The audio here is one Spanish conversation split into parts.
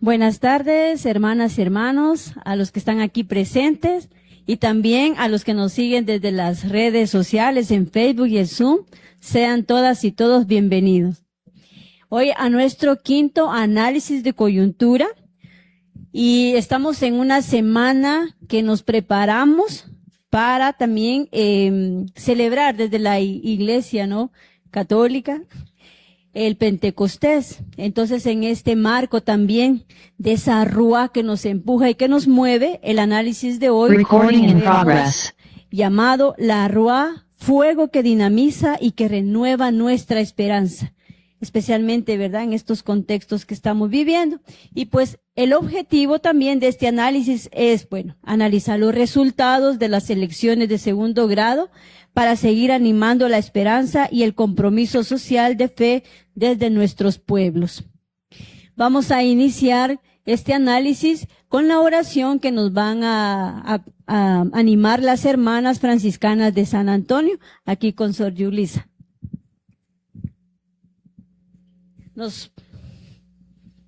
Buenas tardes, hermanas y hermanos, a los que están aquí presentes y también a los que nos siguen desde las redes sociales en Facebook y en Zoom. Sean todas y todos bienvenidos. Hoy a nuestro quinto análisis de coyuntura y estamos en una semana que nos preparamos para también celebrar desde la Iglesia, ¿no?, católica, el Pentecostés. Entonces, en este marco también de esa rúa que nos empuja y que nos mueve, el análisis de hoy llamado la rúa, fuego que dinamiza y que renueva nuestra esperanza, especialmente, ¿verdad?, en estos contextos que estamos viviendo. Y pues el objetivo también de este análisis es, analizar los resultados de las elecciones de segundo grado para seguir animando la esperanza y el compromiso social de fe desde nuestros pueblos. Vamos a iniciar este análisis con la oración que nos van a animar las hermanas franciscanas de San Antonio, aquí con Sor Yulisa. Nos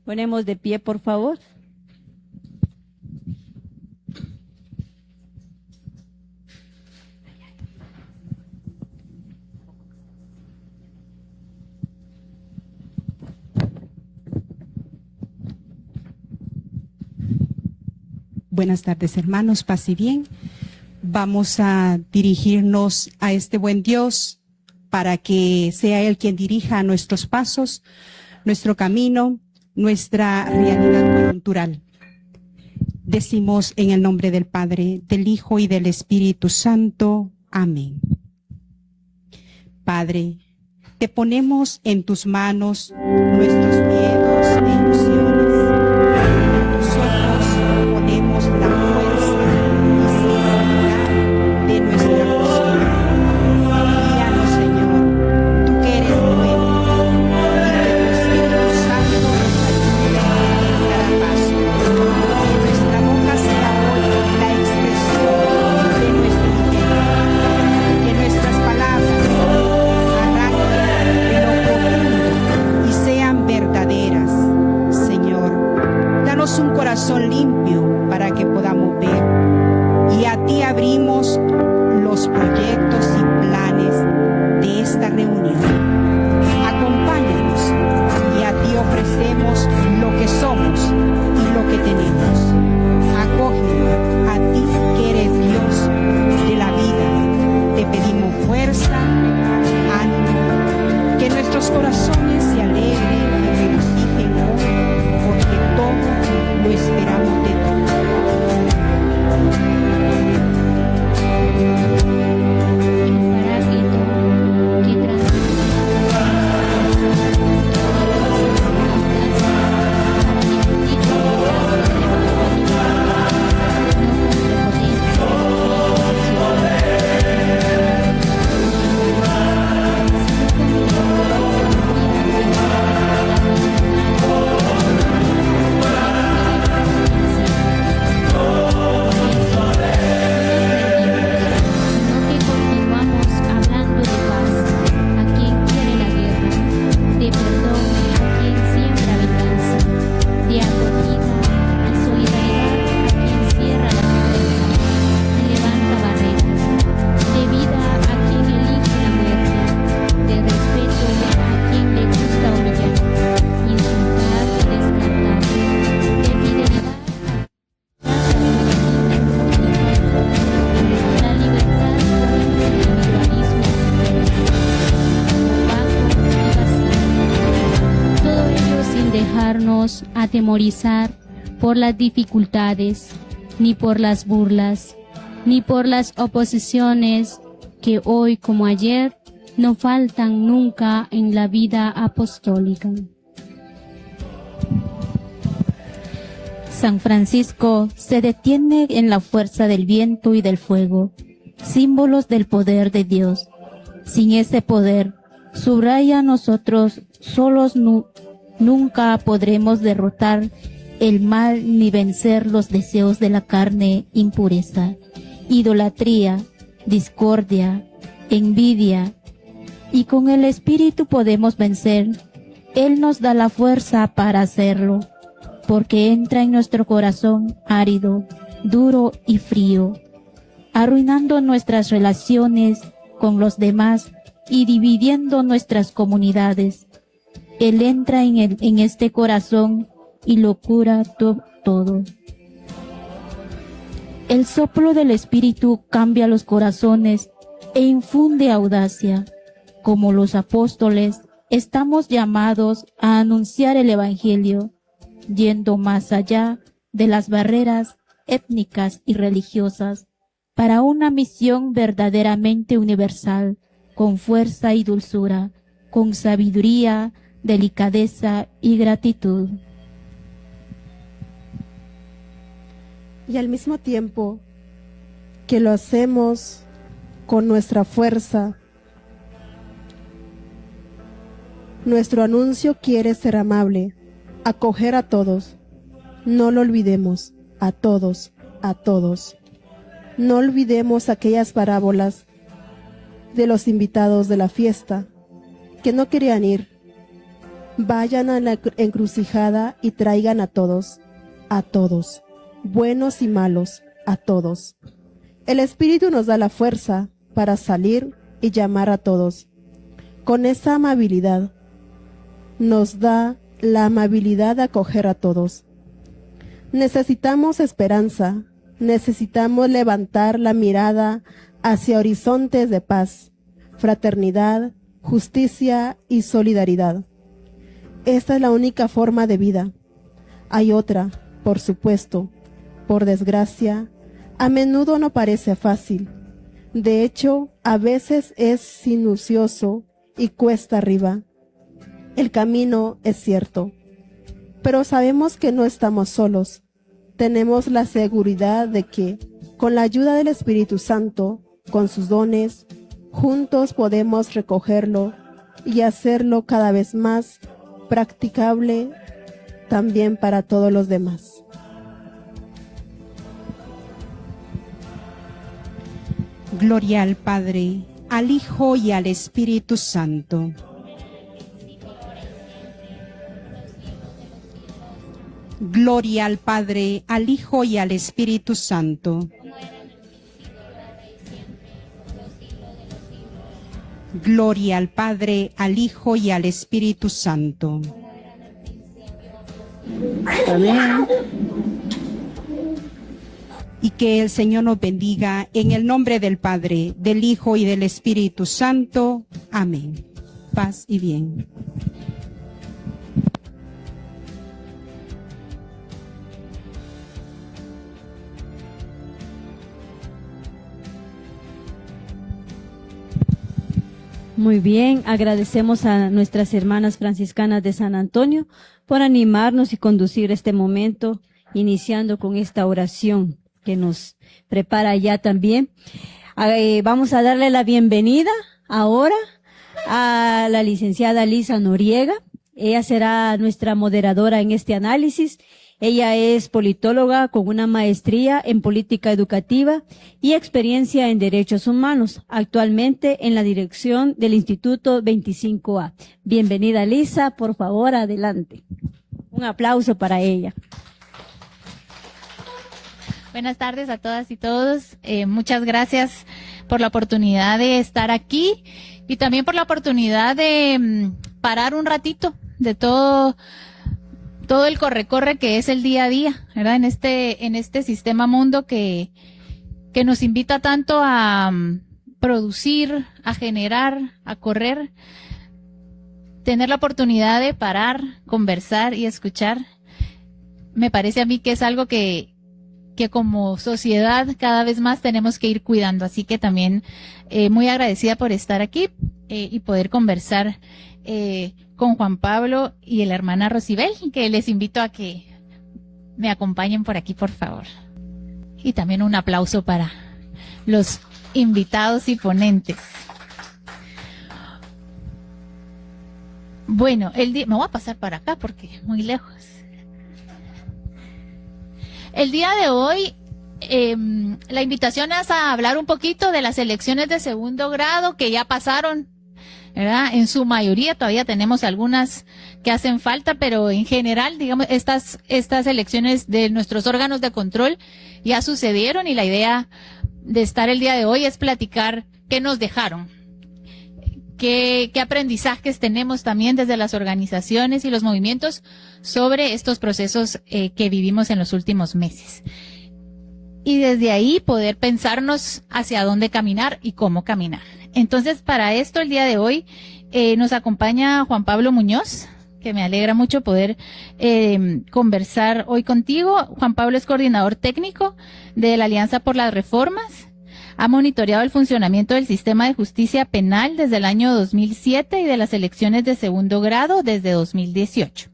ponemos de pie, por favor. Buenas tardes, hermanos, paz y bien. Vamos a dirigirnos a este buen Dios para que sea Él quien dirija nuestros pasos, nuestro camino, nuestra realidad coyuntural. Decimos en el nombre del Padre, del Hijo y del Espíritu Santo. Amén. Padre, te ponemos en tus manos nuestros miedos e ilusiones. Nosotros ponemos la fuerza y sinceridad de nuestra oración. Guíanos, Señor, tú que eres bueno, y que tu Espíritu Santo nos ayude en cada paso. Que nuestra boca sea hoy la expresión de nuestro interior. Que nuestras palabras arranquen de lo profundo y sean verdaderas. Señor, danos un corazón limpio para que podamos ver, y a ti abrimos los proyectos y planes de esta reunión. Acompáñanos, y a ti ofrecemos lo que somos y lo que tenemos. Acógenos, a ti que eres Dios de la vida. Te pedimos fuerza, ánimo, que nuestros corazones se alegren y regocijen hoy, porque todo lo esperamos de ti. Atemorizar por las dificultades, ni por las burlas, ni por las oposiciones que hoy como ayer no faltan nunca en la vida apostólica. San Francisco se detiene en la fuerza del viento y del fuego, símbolos del poder de Dios. Sin ese poder, subraya, nosotros solos nunca podremos derrotar el mal ni vencer los deseos de la carne, impureza, idolatría, discordia, envidia, y con el Espíritu podemos vencer. Él nos da la fuerza para hacerlo, porque entra en nuestro corazón árido, duro y frío, arruinando nuestras relaciones con los demás y dividiendo nuestras comunidades. Él entra en este corazón y lo cura todo. El soplo del Espíritu cambia los corazones e infunde audacia. Como los apóstoles, estamos llamados a anunciar el Evangelio, yendo más allá de las barreras étnicas y religiosas, para una misión verdaderamente universal, con fuerza y dulzura, con sabiduría, delicadeza y gratitud. Y al mismo tiempo que lo hacemos con nuestra fuerza, nuestro anuncio quiere ser amable, acoger a todos. No lo olvidemos, a todos, a todos. No olvidemos aquellas parábolas de los invitados de la fiesta que no querían ir. Vayan a la encrucijada y traigan a todos, buenos y malos, a todos. El Espíritu nos da la fuerza para salir y llamar a todos. Con esa amabilidad, nos da la amabilidad de acoger a todos. Necesitamos esperanza, necesitamos levantar la mirada hacia horizontes de paz, fraternidad, justicia y solidaridad. Esta es la única forma de vida. Hay otra, por supuesto, por desgracia, a menudo no parece fácil. De hecho, a veces es sinuoso y cuesta arriba. El camino es cierto, pero sabemos que no estamos solos. Tenemos la seguridad de que, con la ayuda del Espíritu Santo, con sus dones, juntos podemos recogerlo y hacerlo cada vez más practicable también para todos los demás. Gloria al Padre, al Hijo y al Espíritu Santo. Gloria al Padre, al Hijo y al Espíritu Santo. Gloria al Padre, al Hijo y al Espíritu Santo. Amén. Y que el Señor nos bendiga en el nombre del Padre, del Hijo y del Espíritu Santo. Amén. Paz y bien. Muy bien, agradecemos a nuestras hermanas franciscanas de San Antonio por animarnos y conducir este momento, iniciando con esta oración que nos prepara ya también. Vamos a darle la bienvenida ahora a la licenciada Lisa Noriega. Ella será nuestra moderadora en este análisis. Ella es politóloga con una maestría en política educativa y experiencia en derechos humanos, actualmente en la dirección del Instituto 25A. Bienvenida, Lisa, por favor, adelante. Un aplauso para ella. Buenas tardes a todas y todos. Muchas gracias por la oportunidad de estar aquí y también por la oportunidad de parar un ratito de todo el corre-corre que es el día a día, ¿verdad? En este sistema mundo que nos invita tanto a producir, a generar, a correr. Tener la oportunidad de parar, conversar y escuchar, me parece a mí que es algo que como sociedad cada vez más tenemos que ir cuidando. Así que también muy agradecida por estar aquí y poder conversar con Juan Pablo y la hermana Rosibel, que les invito a que me acompañen por aquí, por favor. Y también un aplauso para los invitados y ponentes. Bueno, me voy a pasar para acá porque es muy lejos. El día de hoy, la invitación es a hablar un poquito de las elecciones de segundo grado que ya pasaron ¿verdad? En su mayoría todavía tenemos algunas que hacen falta, pero en general, digamos, estas elecciones de nuestros órganos de control ya sucedieron, y la idea de estar el día de hoy es platicar qué nos dejaron, qué aprendizajes tenemos también desde las organizaciones y los movimientos sobre estos procesos que vivimos en los últimos meses. Y desde ahí poder pensarnos hacia dónde caminar y cómo caminar. Entonces, para esto, el día de hoy, nos acompaña Juan Pablo Muñoz, que me alegra mucho poder conversar hoy contigo. Juan Pablo es coordinador técnico de la Alianza por las Reformas. Ha monitoreado el funcionamiento del sistema de justicia penal desde el año 2007 y de las elecciones de segundo grado desde 2018.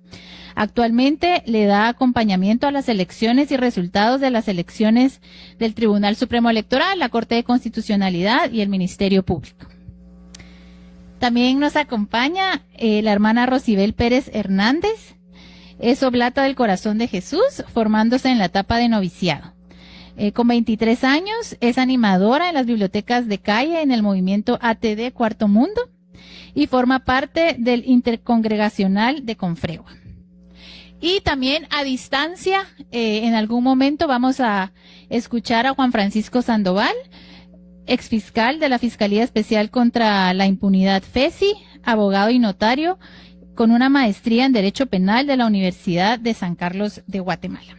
Actualmente le da acompañamiento a las elecciones y resultados de las elecciones del Tribunal Supremo Electoral, la Corte de Constitucionalidad y el Ministerio Público. También nos acompaña la hermana Rosibel Pérez Hernández, es oblata del Corazón de Jesús, formándose en la etapa de noviciado. Con 23 años, es animadora en las bibliotecas de calle en el movimiento ATD Cuarto Mundo y forma parte del Intercongregacional de Confregua. Y también a distancia, en algún momento vamos a escuchar a Juan Francisco Sandoval, exfiscal de la Fiscalía Especial contra la Impunidad FESI, abogado y notario, con una maestría en Derecho Penal de la Universidad de San Carlos de Guatemala.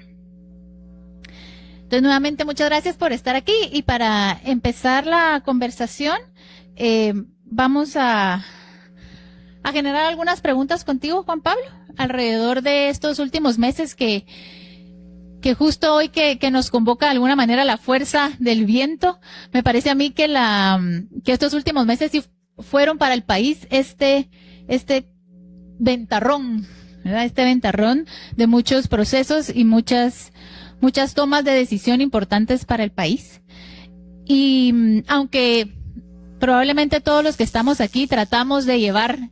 Entonces, nuevamente, muchas gracias por estar aquí. Y para empezar la conversación, vamos a generar algunas preguntas contigo, Juan Pablo, alrededor de estos últimos meses que justo hoy que nos convoca de alguna manera la fuerza del viento. Me parece a mí que estos últimos meses sí fueron para el país este ventarrón, ¿verdad? Este ventarrón de muchos procesos y muchas tomas de decisión importantes para el país. Y aunque probablemente todos los que estamos aquí tratamos de llevar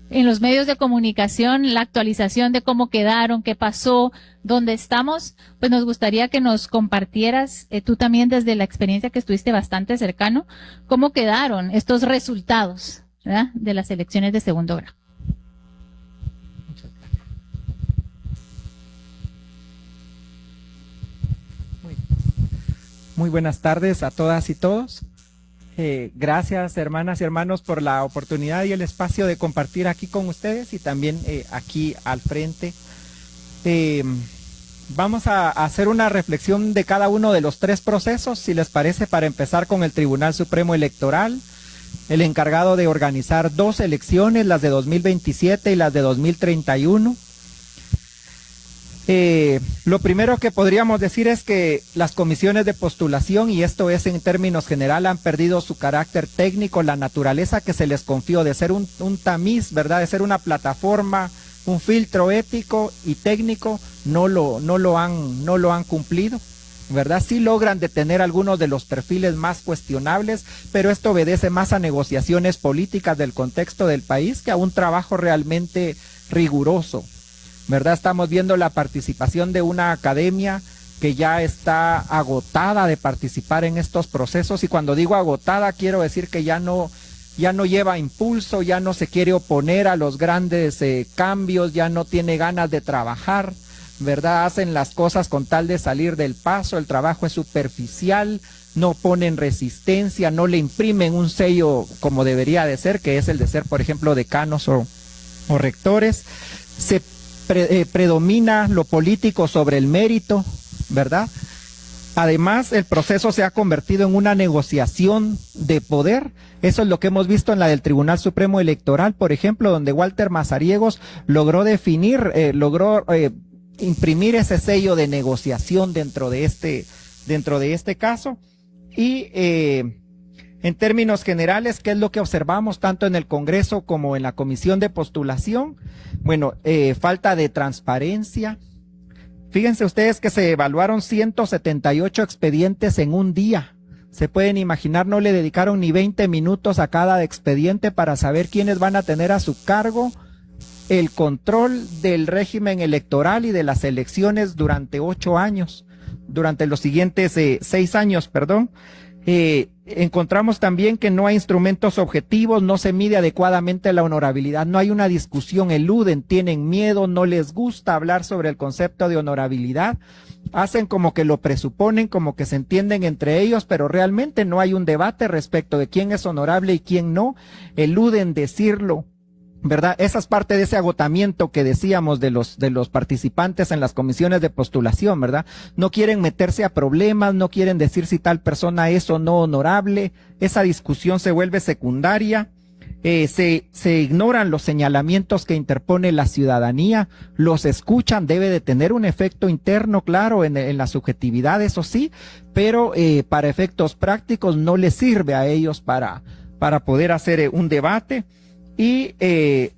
en los medios de comunicación la actualización de cómo quedaron, qué pasó, dónde estamos, pues nos gustaría que nos compartieras, tú también desde la experiencia que estuviste bastante cercano, cómo quedaron estos resultados, ¿verdad?, de las elecciones de segundo grado. Muy buenas tardes a todas y todos. Gracias, hermanas y hermanos, por la oportunidad y el espacio de compartir aquí con ustedes y también aquí al frente. Vamos a hacer una reflexión de cada uno de los tres procesos, si les parece, para empezar con el Tribunal Supremo Electoral, el encargado de organizar dos elecciones, las de 2027 y las de 2031. Lo primero que podríamos decir es que las comisiones de postulación, y esto es en términos general, han perdido su carácter técnico, la naturaleza que se les confió de ser un tamiz, ¿verdad?, de ser una plataforma, un filtro ético y técnico, no lo han cumplido, ¿verdad? Sí logran detener algunos de los perfiles más cuestionables, pero esto obedece más a negociaciones políticas del contexto del país que a un trabajo realmente riguroso, ¿verdad? Estamos viendo la participación de una academia que ya está agotada de participar en estos procesos, y cuando digo agotada quiero decir que ya no lleva impulso, ya no se quiere oponer a los grandes cambios, ya no tiene ganas de trabajar, ¿verdad? Hacen las cosas con tal de salir del paso, el trabajo es superficial, no ponen resistencia, no le imprimen un sello como debería de ser, que es el de ser, por ejemplo, decanos o rectores. Se predomina lo político sobre el mérito, ¿verdad? Además, el proceso se ha convertido en una negociación de poder. Eso es lo que hemos visto en la del Tribunal Supremo Electoral, por ejemplo, donde Walter Mazariegos logró imprimir ese sello de negociación dentro de este caso. Y en términos generales, ¿qué es lo que observamos tanto en el Congreso como en la Comisión de Postulación? Bueno, falta de transparencia. Fíjense ustedes que se evaluaron 178 expedientes en un día. Se pueden imaginar, no le dedicaron ni 20 minutos a cada expediente para saber quiénes van a tener a su cargo el control del régimen electoral y de las elecciones durante 8 años, durante los siguientes 6 años, perdón. encontramos también que no hay instrumentos objetivos, no se mide adecuadamente la honorabilidad, no hay una discusión, eluden, tienen miedo, no les gusta hablar sobre el concepto de honorabilidad, hacen como que lo presuponen, como que se entienden entre ellos, pero realmente no hay un debate respecto de quién es honorable y quién no, eluden decirlo, ¿verdad? Esa es parte de ese agotamiento que decíamos de los participantes en las comisiones de postulación, ¿verdad? No quieren meterse a problemas, no quieren decir si tal persona es o no honorable, esa discusión se vuelve secundaria, se ignoran los señalamientos que interpone la ciudadanía, los escuchan, debe de tener un efecto interno, claro, en la subjetividad, eso sí, pero para efectos prácticos no les sirve a ellos para poder hacer un debate. Y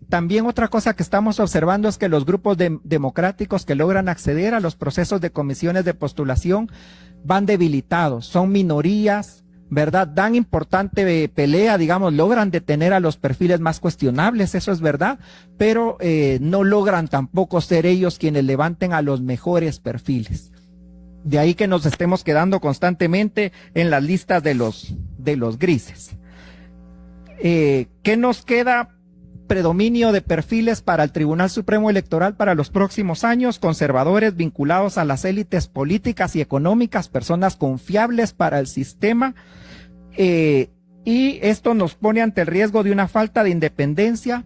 también otra cosa que estamos observando es que los grupos democráticos que logran acceder a los procesos de comisiones de postulación van debilitados, son minorías, ¿verdad? Dan importante pelea, digamos, logran detener a los perfiles más cuestionables, eso es verdad, pero no logran tampoco ser ellos quienes levanten a los mejores perfiles. De ahí que nos estemos quedando constantemente en las listas de los grises. ¿Qué nos queda? Predominio de perfiles para el Tribunal Supremo Electoral para los próximos años, conservadores vinculados a las élites políticas y económicas, personas confiables para el sistema, y esto nos pone ante el riesgo de una falta de independencia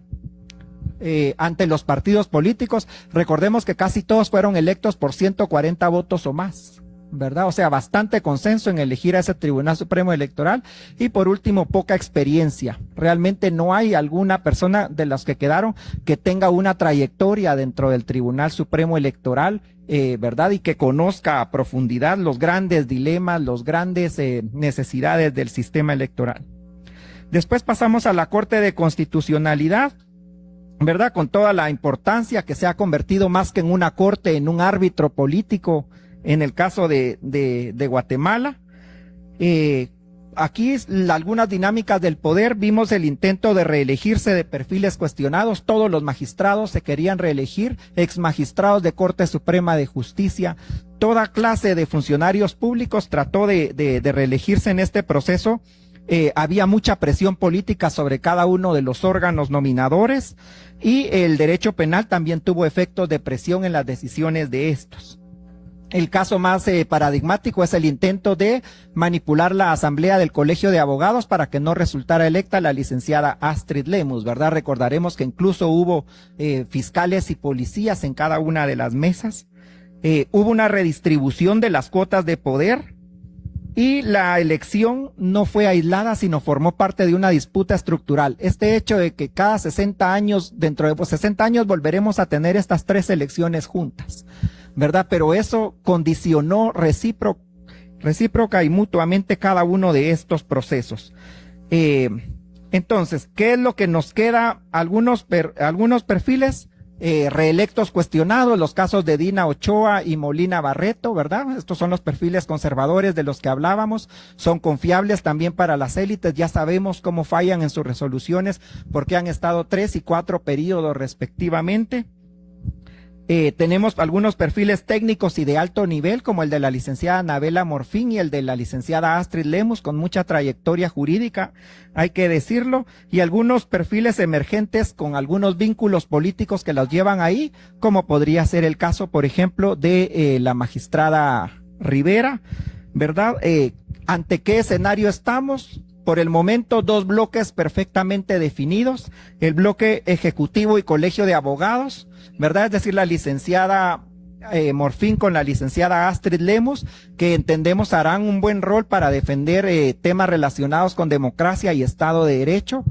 ante los partidos políticos. Recordemos que casi todos fueron electos por 140 votos o más, ¿verdad? O sea, bastante consenso en elegir a ese Tribunal Supremo Electoral. Y por último, poca experiencia. Realmente no hay alguna persona de las que quedaron que tenga una trayectoria dentro del Tribunal Supremo Electoral, ¿verdad? Y que conozca a profundidad los grandes dilemas, los grandes necesidades del sistema electoral. Después pasamos a la Corte de Constitucionalidad, ¿verdad? Con toda la importancia que se ha convertido más que en una corte, en un árbitro político, en el caso de Guatemala. Aquí algunas dinámicas del poder, vimos el intento de reelegirse de perfiles cuestionados, todos los magistrados se querían reelegir, ex magistrados de Corte Suprema de Justicia, toda clase de funcionarios públicos trató de reelegirse en este proceso. Había mucha presión política sobre cada uno de los órganos nominadores y el derecho penal también tuvo efectos de presión en las decisiones de estos. El caso más paradigmático es el intento de manipular la asamblea del Colegio de Abogados para que no resultara electa la licenciada Astrid Lemus, ¿verdad? Recordaremos que incluso hubo fiscales y policías en cada una de las mesas. Hubo una redistribución de las cuotas de poder y la elección no fue aislada, sino formó parte de una disputa estructural. Este hecho de que cada 60 años, dentro de 60 años volveremos a tener estas 3 elecciones juntas, ¿verdad? Pero eso condicionó recíproca y mutuamente cada uno de estos procesos. Entonces, ¿qué es lo que nos queda? Algunos perfiles reelectos cuestionados, los casos de Dina Ochoa y Molina Barreto, ¿verdad? Estos son los perfiles conservadores de los que hablábamos, son confiables también para las élites, ya sabemos cómo fallan en sus resoluciones porque han estado 3 y 4 periodos respectivamente. Tenemos algunos perfiles técnicos y de alto nivel, como el de la licenciada Anabela Morfín y el de la licenciada Astrid Lemus, con mucha trayectoria jurídica, hay que decirlo, y algunos perfiles emergentes con algunos vínculos políticos que los llevan ahí, como podría ser el caso, por ejemplo, de la magistrada Rivera, ¿verdad? ¿Ante qué escenario estamos? Por el momento, 2 bloques perfectamente definidos, el bloque ejecutivo y colegio de abogados, ¿verdad? Es decir, la licenciada Morfín con la licenciada Astrid Lemus, que entendemos harán un buen rol para defender temas relacionados con democracia y Estado de Derecho.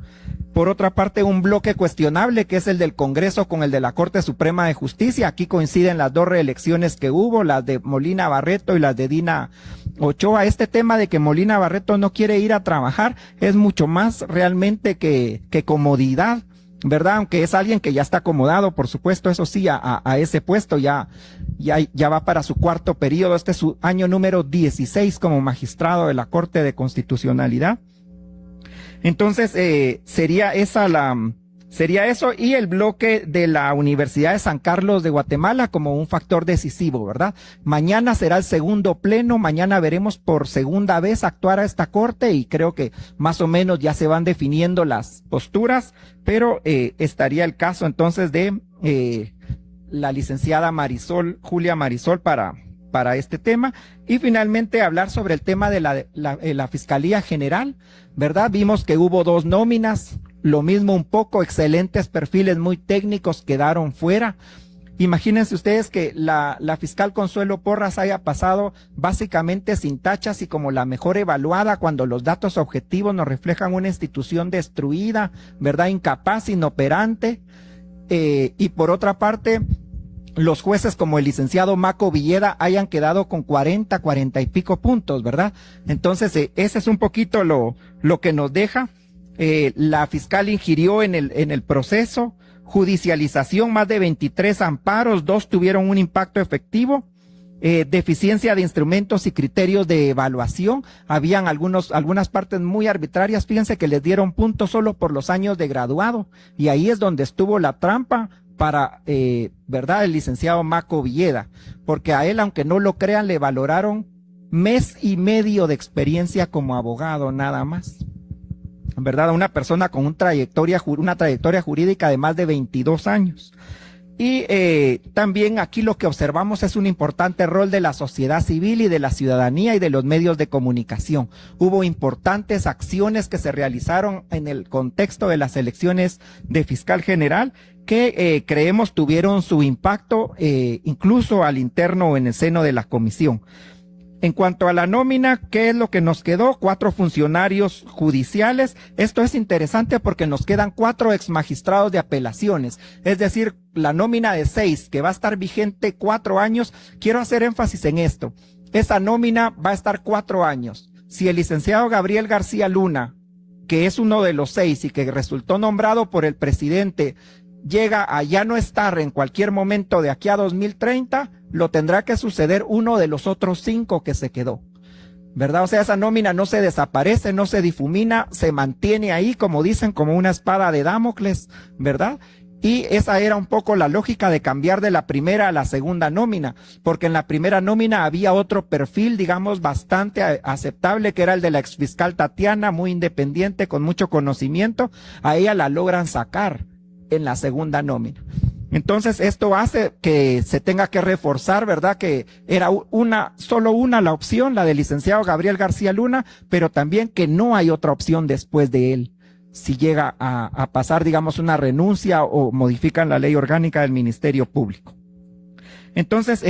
Por otra parte, un bloque cuestionable, que es el del Congreso con el de la Corte Suprema de Justicia. Aquí coinciden las 2 reelecciones que hubo, las de Molina Barreto y las de Dina Ochoa. Este tema de que Molina Barreto no quiere ir a trabajar es mucho más realmente que comodidad, ¿verdad? Aunque es alguien que ya está acomodado, por supuesto, eso sí, a ese puesto, ya va para su 4º periodo, este es su año número 16 como magistrado de la Corte de Constitucionalidad. Entonces, sería Sería eso, y el bloque de la Universidad de San Carlos de Guatemala como un factor decisivo, ¿verdad? Mañana será el segundo pleno, mañana veremos por segunda vez actuar a esta corte y creo que más o menos ya se van definiendo las posturas, pero estaría el caso entonces de la licenciada Julia Marisol para este tema, y finalmente hablar sobre el tema de la Fiscalía General, ¿verdad? Vimos que hubo 2 nóminas, lo mismo un poco, excelentes perfiles muy técnicos quedaron fuera. Imagínense ustedes que la fiscal Consuelo Porras haya pasado básicamente sin tachas y como la mejor evaluada cuando los datos objetivos nos reflejan una institución destruida, ¿verdad? Incapaz, inoperante, y por otra parte, los jueces como el licenciado Maco Villeda hayan quedado con 40 y pico puntos, ¿verdad? Entonces, ese es un poquito lo que nos deja. La fiscal ingirió en el proceso, judicialización, más de 23 amparos, 2 tuvieron un impacto efectivo, deficiencia de instrumentos y criterios de evaluación, habían algunas partes muy arbitrarias, fíjense que les dieron puntos solo por los años de graduado, y ahí es donde estuvo la trampa para, ¿verdad?, el licenciado Maco Villeda, porque a él, aunque no lo crean, le valoraron 1.5 meses de experiencia como abogado, nada más. ¿Verdad? Una persona con una trayectoria jurídica de más de 22 años. Y también aquí lo que observamos es un importante rol de la sociedad civil y de la ciudadanía y de los medios de comunicación. Hubo importantes acciones que se realizaron en el contexto de las elecciones de fiscal general que creemos tuvieron su impacto incluso al interno o en el seno de la comisión. En cuanto a la nómina, ¿qué es lo que nos quedó? 4 funcionarios judiciales. Esto es interesante porque nos quedan 4 exmagistrados de apelaciones. Es decir, la nómina de 6, que va a estar vigente 4 años. Quiero hacer énfasis en esto. Esa nómina va a estar 4 años. Si el licenciado Gabriel García Luna, que es uno de los 6 y que resultó nombrado por el presidente, llega a ya no estar en cualquier momento de aquí a 2030, lo tendrá que suceder uno de los otros 5 que se quedó, ¿verdad? O sea, esa nómina no se desaparece, no se difumina, se mantiene ahí, como dicen, como una espada de Damocles, ¿verdad? Y esa era un poco la lógica de cambiar de la primera a la segunda nómina, porque en la primera nómina había otro perfil, digamos, bastante aceptable, que era el de la exfiscal Tatiana, muy independiente, con mucho conocimiento. A ella la logran sacar en la segunda nómina. Entonces esto hace que se tenga que reforzar, ¿verdad? Que era solo una la opción, la del licenciado Gabriel García Luna, pero también que no hay otra opción después de él. Si llega a pasar, digamos, una renuncia o modifican la ley orgánica del Ministerio Público. Entonces,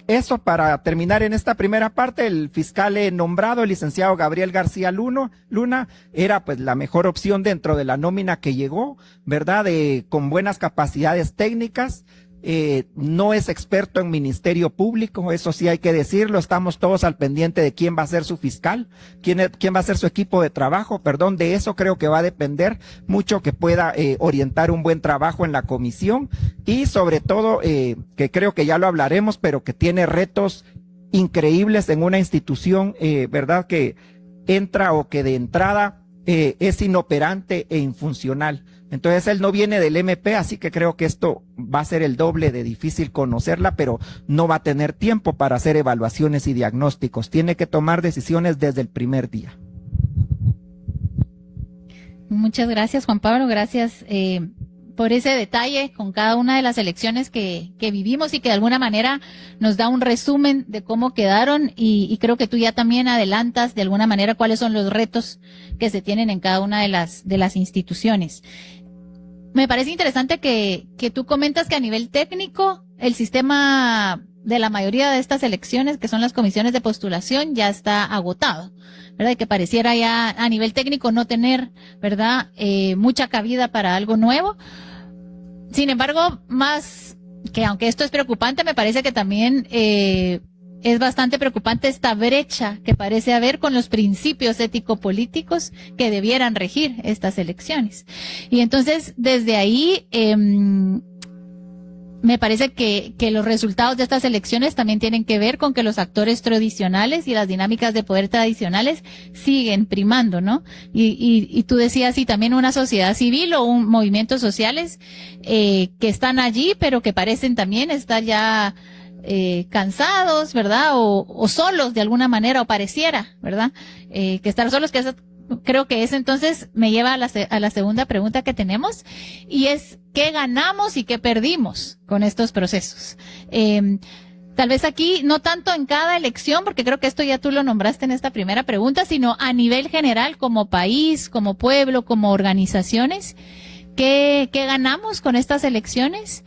eso para terminar en esta primera parte, el fiscal nombrado, el licenciado Gabriel García Luna, era pues la mejor opción dentro de la nómina que llegó, ¿verdad? Con buenas capacidades técnicas, no es experto en Ministerio Público, eso sí hay que decirlo, estamos todos al pendiente de quién va a ser su fiscal, quién va a ser su equipo de trabajo, de eso creo que va a depender mucho que pueda orientar un buen trabajo en la comisión y sobre todo, que creo que ya lo hablaremos, pero que tiene retos increíbles en una institución, ¿verdad? Que entra o que de entrada es inoperante e infuncional. Entonces él no viene del MP, así que creo que esto va a ser el doble de difícil conocerla, pero no va a tener tiempo para hacer evaluaciones y diagnósticos. Tiene que tomar decisiones desde el primer día. Muchas gracias, Juan Pablo. Gracias por ese detalle con cada una de las elecciones que vivimos y que de alguna manera nos da un resumen de cómo quedaron y creo que tú ya también adelantas de alguna manera cuáles son los retos que se tienen en cada una de las instituciones. Me parece interesante que tú comentas que a nivel técnico el sistema de la mayoría de estas elecciones, que son las comisiones de postulación, ya está agotado, ¿verdad? Y que pareciera ya a nivel técnico no tener, ¿verdad?, mucha cabida para algo nuevo. Sin embargo, más que aunque esto es preocupante, me parece que también es bastante preocupante esta brecha que parece haber con los principios ético-políticos que debieran regir estas elecciones. Y entonces, desde ahí, me parece que los resultados de estas elecciones también tienen que ver con que los actores tradicionales y las dinámicas de poder tradicionales siguen primando, ¿no? Y tú decías, sí, también una sociedad civil o movimientos sociales que están allí, pero que parecen también estar ya cansados, ¿verdad? O solos de alguna manera, o pareciera, ¿verdad? Que estar solos, creo que eso entonces me lleva a la segunda pregunta que tenemos, y es ¿qué ganamos y qué perdimos con estos procesos? Tal vez aquí, no tanto en cada elección, porque creo que esto ya tú lo nombraste en esta primera pregunta, sino a nivel general, como país, como pueblo, como organizaciones, ¿qué ganamos con estas elecciones?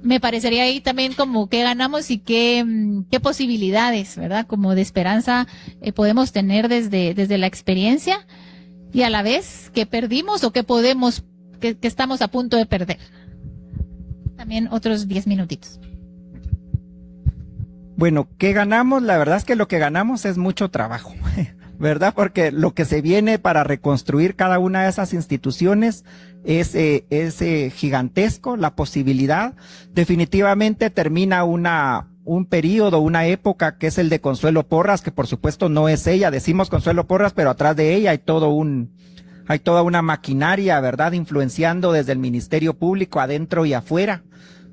Me parecería ahí también como qué ganamos y qué posibilidades, ¿verdad? Como de esperanza podemos tener desde la experiencia, y a la vez qué perdimos o qué estamos a punto de perder. También otros 10 minutitos. Bueno, ¿qué ganamos? La verdad es que lo que ganamos es mucho trabajo, ¿verdad? Porque lo que se viene para reconstruir cada una de esas instituciones es gigantesco. La posibilidad definitivamente termina un periodo, una época que es el de Consuelo Porras, que por supuesto no es ella. Decimos Consuelo Porras, pero atrás de ella hay toda una maquinaria, ¿verdad? Influenciando desde el Ministerio Público adentro y afuera.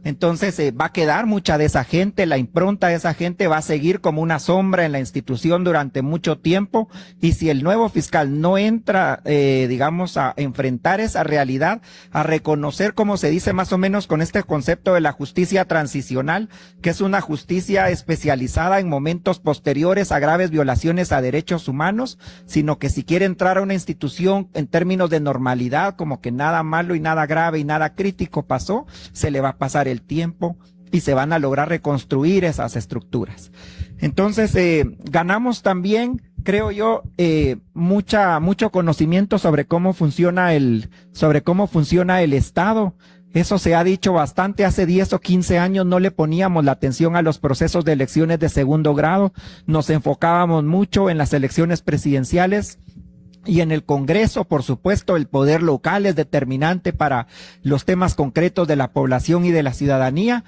Entonces va a quedar mucha de esa gente, la impronta de esa gente va a seguir como una sombra en la institución durante mucho tiempo, y si el nuevo fiscal no entra, digamos, a enfrentar esa realidad, a reconocer, como se dice más o menos con este concepto de la justicia transicional, que es una justicia especializada en momentos posteriores a graves violaciones a derechos humanos, sino que si quiere entrar a una institución en términos de normalidad, como que nada malo y nada grave y nada crítico pasó, se le va a pasar el tiempo y se van a lograr reconstruir esas estructuras. Entonces, ganamos también, creo yo, mucho conocimiento sobre cómo funciona el Estado. Eso se ha dicho bastante. Hace 10 o 15 años no le poníamos la atención a los procesos de elecciones de segundo grado. Nos enfocábamos mucho en las elecciones presidenciales. Y en el Congreso, por supuesto, el poder local es determinante para los temas concretos de la población y de la ciudadanía.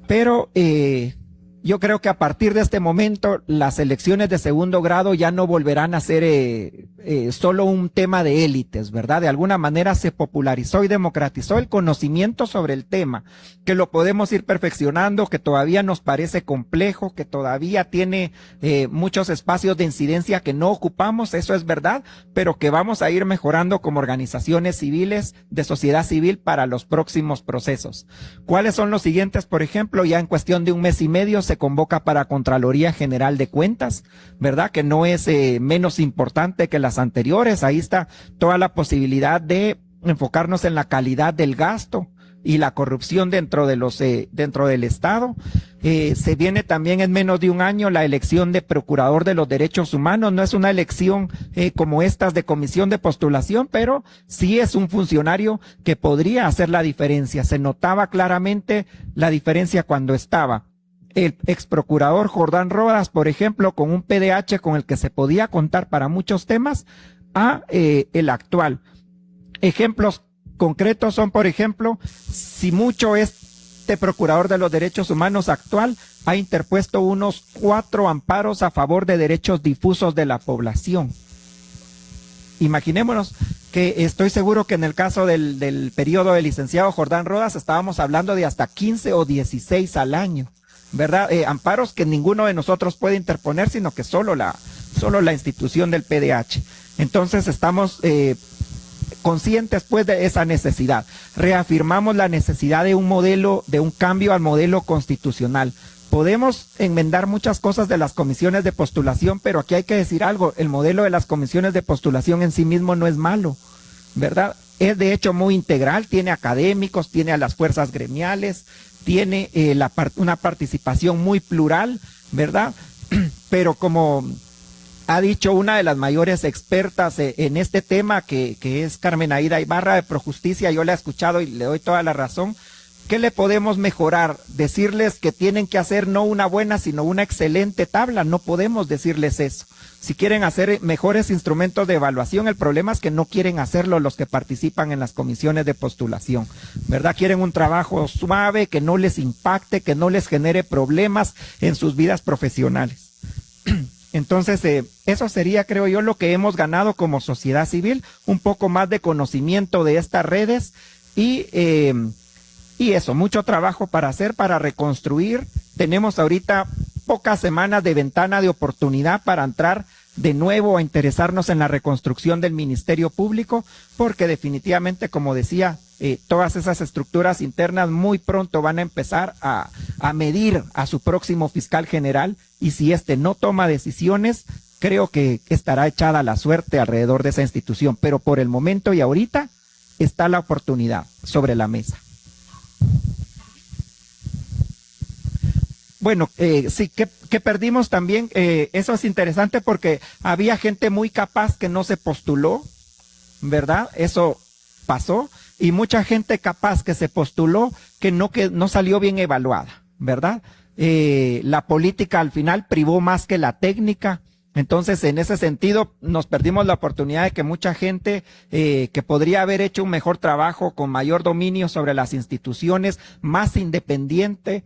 Pero yo creo que a partir de este momento las elecciones de segundo grado ya no volverán a ser solo un tema de élites, ¿verdad? De alguna manera se popularizó y democratizó el conocimiento sobre el tema, que lo podemos ir perfeccionando, que todavía nos parece complejo, que todavía tiene muchos espacios de incidencia que no ocupamos, eso es verdad, pero que vamos a ir mejorando como organizaciones civiles, de sociedad civil, para los próximos procesos. ¿Cuáles son los siguientes? Por ejemplo, ya en cuestión de un mes y medio se convoca para Contraloría General de Cuentas, ¿verdad? Que no es menos importante que las anteriores. Ahí está toda la posibilidad de enfocarnos en la calidad del gasto y la corrupción dentro del Estado. Se viene también en menos de un año la elección de Procurador de los Derechos Humanos. No es una elección como estas de comisión de postulación, pero sí es un funcionario que podría hacer la diferencia. Se notaba claramente la diferencia cuando estaba el ex procurador Jordán Rodas, por ejemplo, con un PDH con el que se podía contar para muchos temas, a el actual. Ejemplos concretos son, por ejemplo, si mucho este procurador de los derechos humanos actual ha interpuesto unos 4 amparos a favor de derechos difusos de la población. Imaginémonos que estoy seguro que en el caso del periodo del licenciado Jordán Rodas estábamos hablando de hasta 15 o 16 al año, ¿verdad? Amparos que ninguno de nosotros puede interponer, sino que solo la institución del PDH. Entonces estamos conscientes pues de esa necesidad. Reafirmamos la necesidad de un cambio al modelo constitucional. Podemos enmendar muchas cosas de las comisiones de postulación, pero aquí hay que decir algo: el modelo de las comisiones de postulación en sí mismo no es malo, ¿verdad? Es de hecho muy integral, tiene académicos, tiene a las fuerzas gremiales, tiene una participación muy plural, ¿verdad? Pero como ha dicho una de las mayores expertas en este tema, que es Carmen Aida Ibarra de Projusticia, yo la he escuchado y le doy toda la razón, ¿qué le podemos mejorar? Decirles que tienen que hacer no una buena, sino una excelente tabla. No podemos decirles eso. Si quieren hacer mejores instrumentos de evaluación, el problema es que no quieren hacerlo los que participan en las comisiones de postulación, ¿verdad? Quieren un trabajo suave, que no les impacte, que no les genere problemas en sus vidas profesionales. Entonces, eso sería, creo yo, lo que hemos ganado como sociedad civil, un poco más de conocimiento de estas redes y eso, mucho trabajo para hacer, para reconstruir. Tenemos ahorita pocas semanas de ventana de oportunidad para entrar de nuevo a interesarnos en la reconstrucción del Ministerio Público, porque definitivamente, como decía, todas esas estructuras internas muy pronto van a empezar a medir a su próximo fiscal general, y si este no toma decisiones, creo que estará echada la suerte alrededor de esa institución. Pero por el momento y ahorita está la oportunidad sobre la mesa. Bueno, sí, que perdimos también, eso es interesante porque había gente muy capaz que no se postuló, ¿verdad? Eso pasó, y mucha gente capaz que se postuló que no salió bien evaluada, ¿verdad? La política al final privó más que la técnica. Entonces, en ese sentido, nos perdimos la oportunidad de que mucha gente que podría haber hecho un mejor trabajo, con mayor dominio sobre las instituciones, más independiente,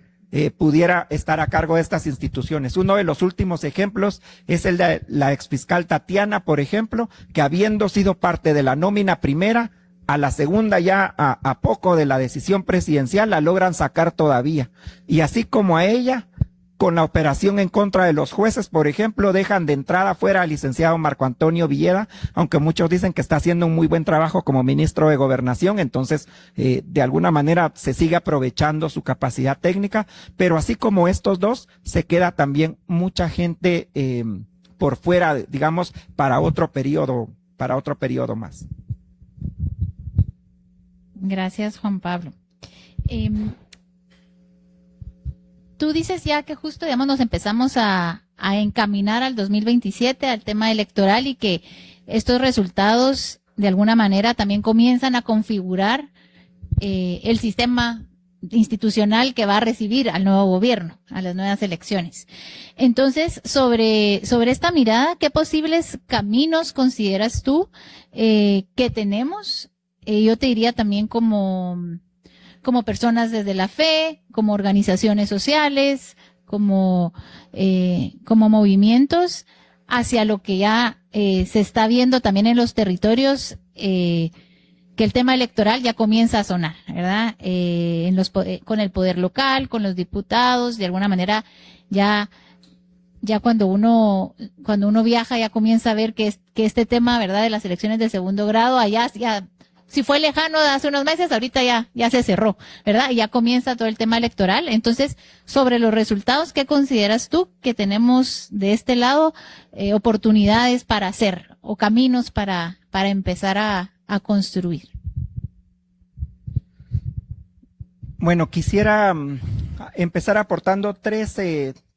pudiera estar a cargo de estas instituciones. Uno de los últimos ejemplos es el de la exfiscal Tatiana, por ejemplo, que habiendo sido parte de la nómina primera, a la segunda ya a poco de la decisión presidencial la logran sacar todavía. Y así como a ella, con la operación en contra de los jueces, por ejemplo, dejan de entrada fuera al licenciado Marco Antonio Villeda, aunque muchos dicen que está haciendo un muy buen trabajo como ministro de Gobernación. Entonces, de alguna manera se sigue aprovechando su capacidad técnica, pero así como estos dos, se queda también mucha gente por fuera, digamos, para otro periodo más. Gracias, Juan Pablo. Tú dices ya que justo, digamos, nos empezamos a encaminar al 2027, al tema electoral, y que estos resultados de alguna manera también comienzan a configurar el sistema institucional que va a recibir al nuevo gobierno, a las nuevas elecciones. Entonces, sobre esta mirada, ¿qué posibles caminos consideras tú que tenemos? Yo te diría también como personas desde la fe, como organizaciones sociales, como movimientos, hacia lo que ya se está viendo también en los territorios, que el tema electoral ya comienza a sonar, ¿verdad? Con el poder local, con los diputados, de alguna manera ya cuando uno viaja ya comienza a ver que este tema, ¿verdad?, de las elecciones de segundo grado, allá ya, si fue lejano de hace unos meses, ahorita ya se cerró, ¿verdad? Y ya comienza todo el tema electoral. Entonces, sobre los resultados, ¿qué consideras tú que tenemos de este lado oportunidades para hacer o caminos para empezar a construir? Bueno, quisiera empezar aportando tres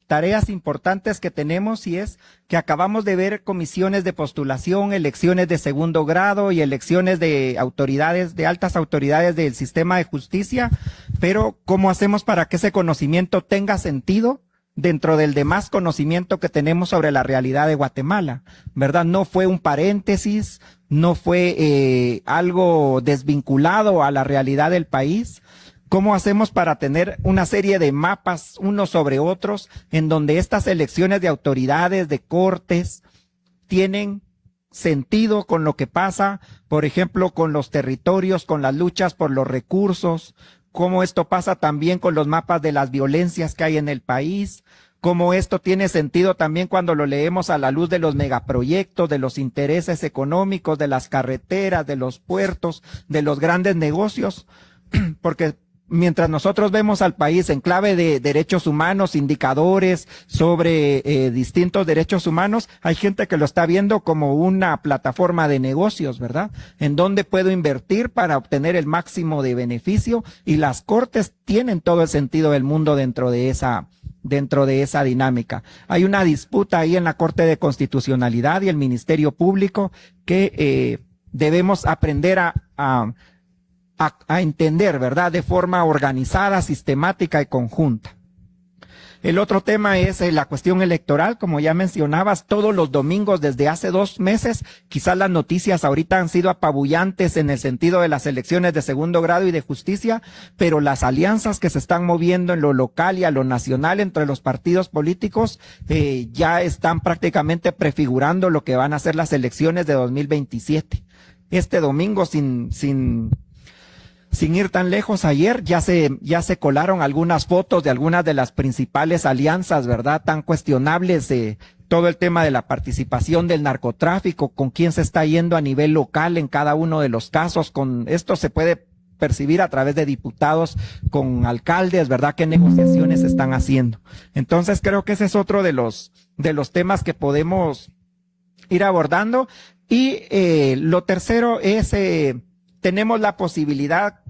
tareas importantes que tenemos, y es que acabamos de ver comisiones de postulación, elecciones de segundo grado y elecciones de autoridades, de altas autoridades del sistema de justicia, pero ¿cómo hacemos para que ese conocimiento tenga sentido dentro del demás conocimiento que tenemos sobre la realidad de Guatemala? ¿Verdad? No fue un paréntesis, no fue algo desvinculado a la realidad del país. ¿Cómo hacemos para tener una serie de mapas unos sobre otros en donde estas elecciones de autoridades, de cortes, tienen sentido con lo que pasa, por ejemplo, con los territorios, con las luchas por los recursos? ¿Cómo esto pasa también con los mapas de las violencias que hay en el país? ¿Cómo esto tiene sentido también cuando lo leemos a la luz de los megaproyectos, de los intereses económicos, de las carreteras, de los puertos, de los grandes negocios? Porque mientras nosotros vemos al país en clave de derechos humanos, indicadores sobre distintos derechos humanos, hay gente que lo está viendo como una plataforma de negocios, ¿verdad? En donde puedo invertir para obtener el máximo de beneficio, y las cortes tienen todo el sentido del mundo dentro de esa dinámica. Hay una disputa ahí en la Corte de Constitucionalidad y el Ministerio Público que debemos aprender a a entender, ¿verdad? De forma organizada, sistemática y conjunta. El otro tema es la cuestión electoral, como ya mencionabas, todos los domingos desde hace 2 meses, quizás las noticias ahorita han sido apabullantes en el sentido de las elecciones de segundo grado y de justicia, pero las alianzas que se están moviendo en lo local y a lo nacional entre los partidos políticos ya están prácticamente prefigurando lo que van a ser las elecciones de 2027. Este domingo, sin ir tan lejos, ayer ya se colaron algunas fotos de algunas de las principales alianzas, ¿verdad? Tan cuestionables, todo el tema de la participación del narcotráfico, con quién se está yendo a nivel local en cada uno de los casos. Con esto se puede percibir a través de diputados con alcaldes, ¿verdad? ¿Qué negociaciones se están haciendo? Entonces creo que ese es otro de los temas que podemos ir abordando. Y lo tercero es, tenemos la posibilidad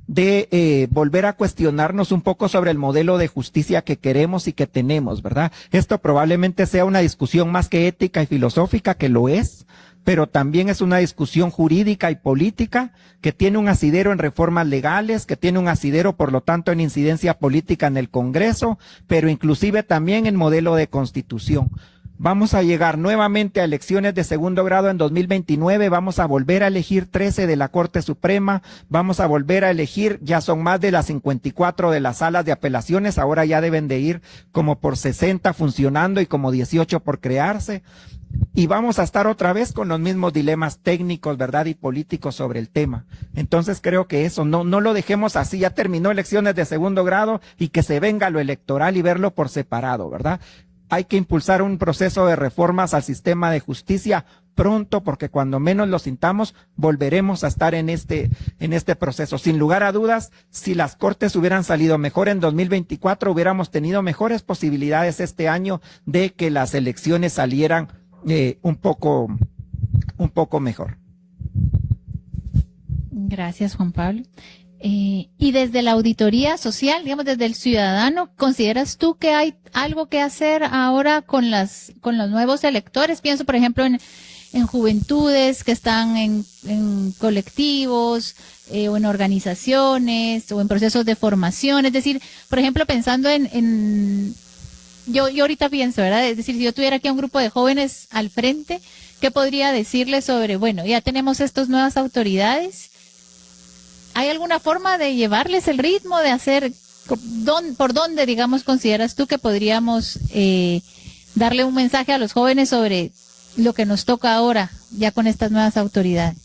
de volver a cuestionarnos un poco sobre el modelo de justicia que queremos y que tenemos, ¿verdad? Esto probablemente sea una discusión más que ética y filosófica, que lo es, pero también es una discusión jurídica y política que tiene un asidero en reformas legales, que tiene un asidero, por lo tanto, en incidencia política en el Congreso, pero inclusive también en modelo de constitución. Vamos a llegar nuevamente a elecciones de segundo grado en 2029, vamos a volver a elegir 13 de la Corte Suprema, vamos a volver a elegir, ya son más de las 54 de las salas de apelaciones, ahora ya deben de ir como por 60 funcionando y como 18 por crearse, y vamos a estar otra vez con los mismos dilemas técnicos, ¿verdad? Y políticos sobre el tema. Entonces creo que eso, no lo dejemos así, ya terminó elecciones de segundo grado y que se venga lo electoral y verlo por separado, ¿verdad? Hay que impulsar un proceso de reformas al sistema de justicia pronto, porque cuando menos lo sintamos, volveremos a estar en este proceso. Sin lugar a dudas, si las cortes hubieran salido mejor en 2024, hubiéramos tenido mejores posibilidades este año de que las elecciones salieran un poco mejor. Gracias, Juan Pablo. Y desde la auditoría social, digamos, desde el ciudadano, ¿consideras tú que hay algo que hacer ahora con los nuevos electores? Pienso, por ejemplo, en juventudes que están en colectivos, o en organizaciones, o en procesos de formación. Es decir, por ejemplo, pensando yo ahorita pienso, ¿verdad? Es decir, si yo tuviera aquí a un grupo de jóvenes al frente, ¿qué podría decirles sobre, bueno, ya tenemos estas nuevas autoridades? ¿Hay alguna forma de llevarles el ritmo, de hacer, por dónde, digamos, consideras tú que podríamos darle un mensaje a los jóvenes sobre lo que nos toca ahora, ya con estas nuevas autoridades?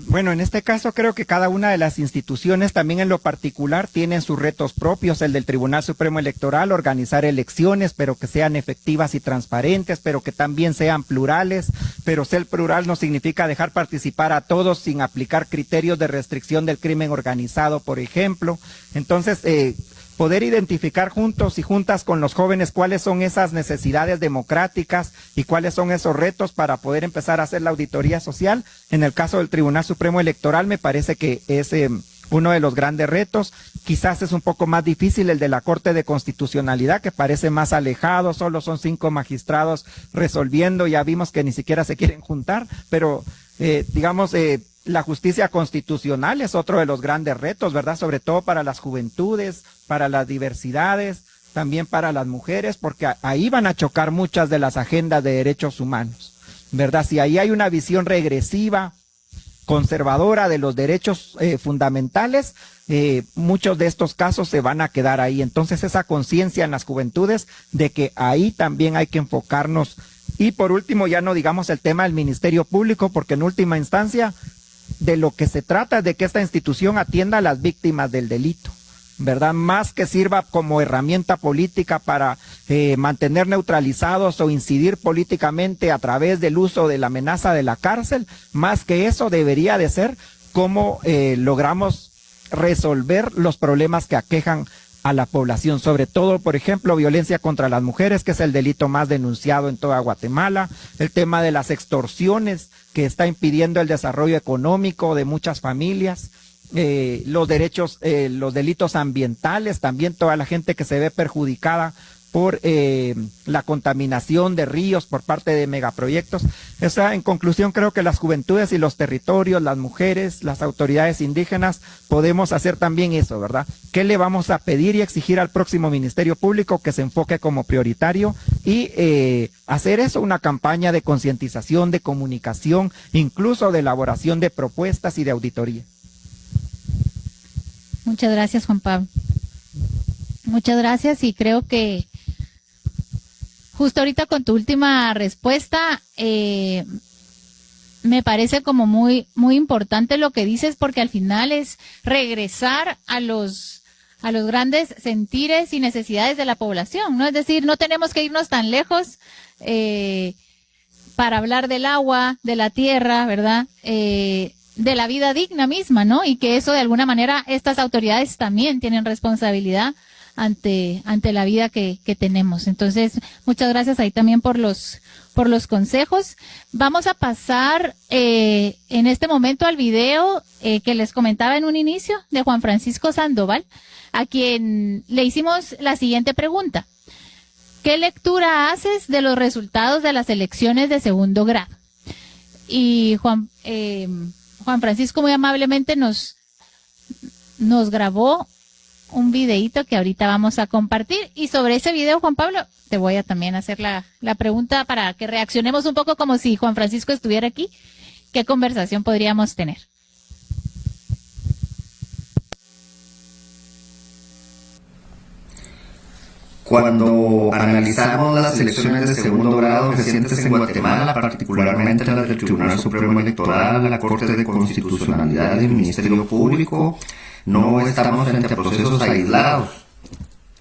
Bueno, en este caso creo que cada una de las instituciones también en lo particular tienen sus retos propios. El del Tribunal Supremo Electoral, organizar elecciones, pero que sean efectivas y transparentes, pero que también sean plurales. Pero ser plural no significa dejar participar a todos sin aplicar criterios de restricción del crimen organizado, por ejemplo. Entonces, poder identificar juntos y juntas con los jóvenes cuáles son esas necesidades democráticas y cuáles son esos retos para poder empezar a hacer la auditoría social. En el caso del Tribunal Supremo Electoral me parece que es uno de los grandes retos. Quizás es un poco más difícil el de la Corte de Constitucionalidad, que parece más alejado, solo son 5 magistrados resolviendo, ya vimos que ni siquiera se quieren juntar, pero la justicia constitucional es otro de los grandes retos, ¿verdad? Sobre todo para las juventudes, para las diversidades, también para las mujeres, porque ahí van a chocar muchas de las agendas de derechos humanos, ¿verdad? Si ahí hay una visión regresiva, conservadora de los derechos fundamentales, muchos de estos casos se van a quedar ahí. Entonces esa conciencia en las juventudes de que ahí también hay que enfocarnos. Y por último, ya no digamos el tema del Ministerio Público, porque en última instancia de lo que se trata es de que esta institución atienda a las víctimas del delito, ¿verdad? Más que sirva como herramienta política para mantener neutralizados o incidir políticamente a través del uso de la amenaza de la cárcel, más que eso debería de ser cómo logramos resolver los problemas que aquejan a la población, sobre todo, por ejemplo, violencia contra las mujeres, que es el delito más denunciado en toda Guatemala, el tema de las extorsiones, que está impidiendo el desarrollo económico de muchas familias, los delitos ambientales, también toda la gente que se ve perjudicada por la contaminación de ríos por parte de megaproyectos. O sea, en conclusión, creo que las juventudes y los territorios, las mujeres, las autoridades indígenas, podemos hacer también eso, ¿verdad? ¿Qué le vamos a pedir y exigir al próximo Ministerio Público? Que se enfoque como prioritario y hacer eso, una campaña de concientización, de comunicación, incluso de elaboración de propuestas y de auditoría. Muchas gracias, Juan Pablo. Muchas gracias, y creo que justo ahorita con tu última respuesta, me parece como muy importante lo que dices, porque al final es regresar a los grandes sentires y necesidades de la población, ¿no? Es decir, no tenemos que irnos tan lejos para hablar del agua, de la tierra, ¿verdad? De la vida digna misma, ¿no? Y que eso de alguna manera estas autoridades también tienen responsabilidad ante la vida que tenemos. Entonces, muchas gracias ahí también por los consejos. Vamos a pasar en este momento al video que les comentaba en un inicio de Juan Francisco Sandoval, a quien le hicimos la siguiente pregunta: ¿qué lectura haces de los resultados de las elecciones de segundo grado? Y Juan Francisco muy amablemente nos grabó un videíto que ahorita vamos a compartir, y sobre ese video, Juan Pablo, te voy a también hacer la pregunta para que reaccionemos un poco como si Juan Francisco estuviera aquí. ¿Qué conversación podríamos tener? Cuando analizamos las elecciones de segundo grado recientes en Guatemala, particularmente las del Tribunal Supremo Electoral, la Corte de Constitucionalidad y el Ministerio Público, no estamos frente a procesos aislados.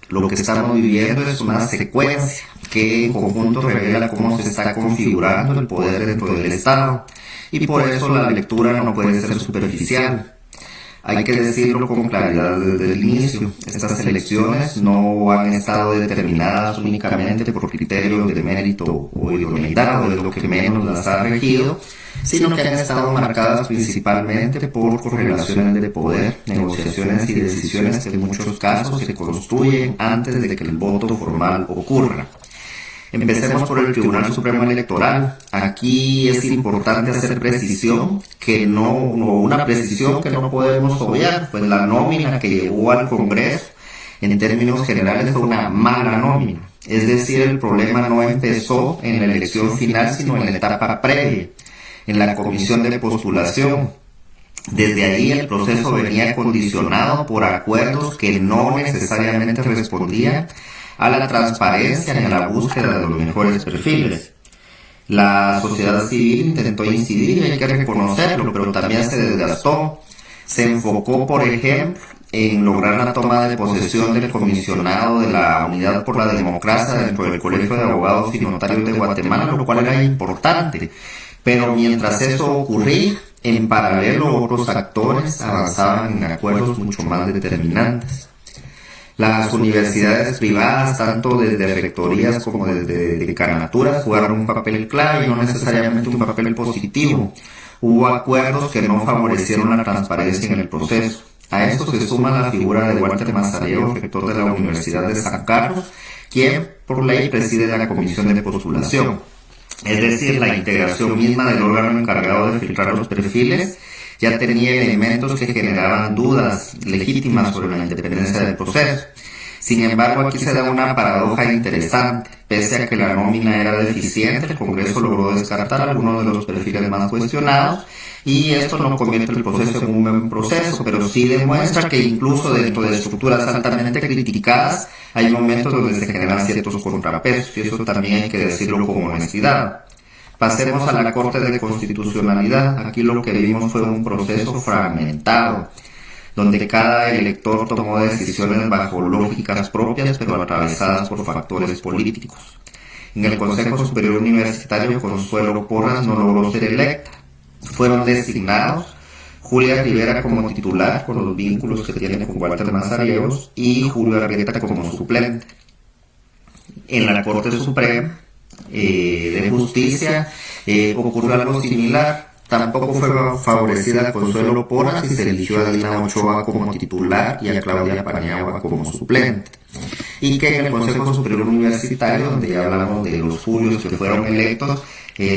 Lo que estamos viviendo es una secuencia que en conjunto revela cómo se está configurando el poder dentro del Estado, y por eso la lectura no puede ser superficial. Hay que decirlo con claridad desde el inicio: estas elecciones no han estado determinadas únicamente por criterios de mérito o idoneidad, o de lo que menos las ha regido, sino que han estado marcadas principalmente por correlaciones de poder, negociaciones y decisiones que en muchos casos se construyen antes de que el voto formal ocurra. Empecemos por el Tribunal Supremo Electoral. Aquí es importante hacer precisión, una precisión que no podemos obviar, pues la nómina que llegó al Congreso en términos generales fue una mala nómina. Es decir, el problema no empezó en la elección final, sino en la etapa previa, en la comisión de postulación. Desde ahí el proceso venía condicionado por acuerdos que no necesariamente respondían a la transparencia y a la búsqueda de los mejores perfiles. La sociedad civil intentó incidir, y hay que reconocerlo, pero también se desgastó. Se enfocó, por ejemplo, en lograr la toma de posesión del comisionado de la Unidad por la Democracia dentro del Colegio de Abogados y Notarios de Guatemala, lo cual era importante. Pero mientras eso ocurría, en paralelo otros actores avanzaban en acuerdos mucho más determinantes. Las universidades privadas, tanto desde rectorías como desde decanaturas, jugaron un papel clave y no necesariamente un papel positivo. Hubo acuerdos que no favorecieron la transparencia en el proceso. A esto se suma la figura de Walter Mazariego, rector de la Universidad de San Carlos, quien por ley preside la comisión de postulación. Es decir, la integración misma del órgano encargado de filtrar los perfiles ya tenía elementos que generaban dudas legítimas sobre la independencia del proceso. Sin embargo, aquí se da una paradoja interesante. Pese a que la nómina era deficiente, el Congreso logró descartar algunos de los perfiles más cuestionados, y esto no convierte el proceso en un buen proceso, pero sí demuestra que incluso dentro de estructuras altamente criticadas hay momentos donde se generan ciertos contrapesos, y eso también hay que decirlo con honestidad. Pasemos a la Corte de Constitucionalidad. Aquí lo que vimos fue un proceso fragmentado, donde cada elector tomó decisiones bajo lógicas propias, pero atravesadas por factores políticos. En el Consejo Superior Universitario, Consuelo Porras no logró ser electa. Fueron designados Julia Rivera como titular, con los vínculos que tiene con Walter Mazariegos, y Julio Arrieta como suplente. En la Corte Suprema de Justicia ocurrió algo similar. Tampoco fue favorecida Consuelo Porras y se eligió a Dina Ochoa como titular y a Claudia Paniagua como suplente. Y que en el Consejo Superior Universitario, donde ya hablamos de los julios que fueron electos,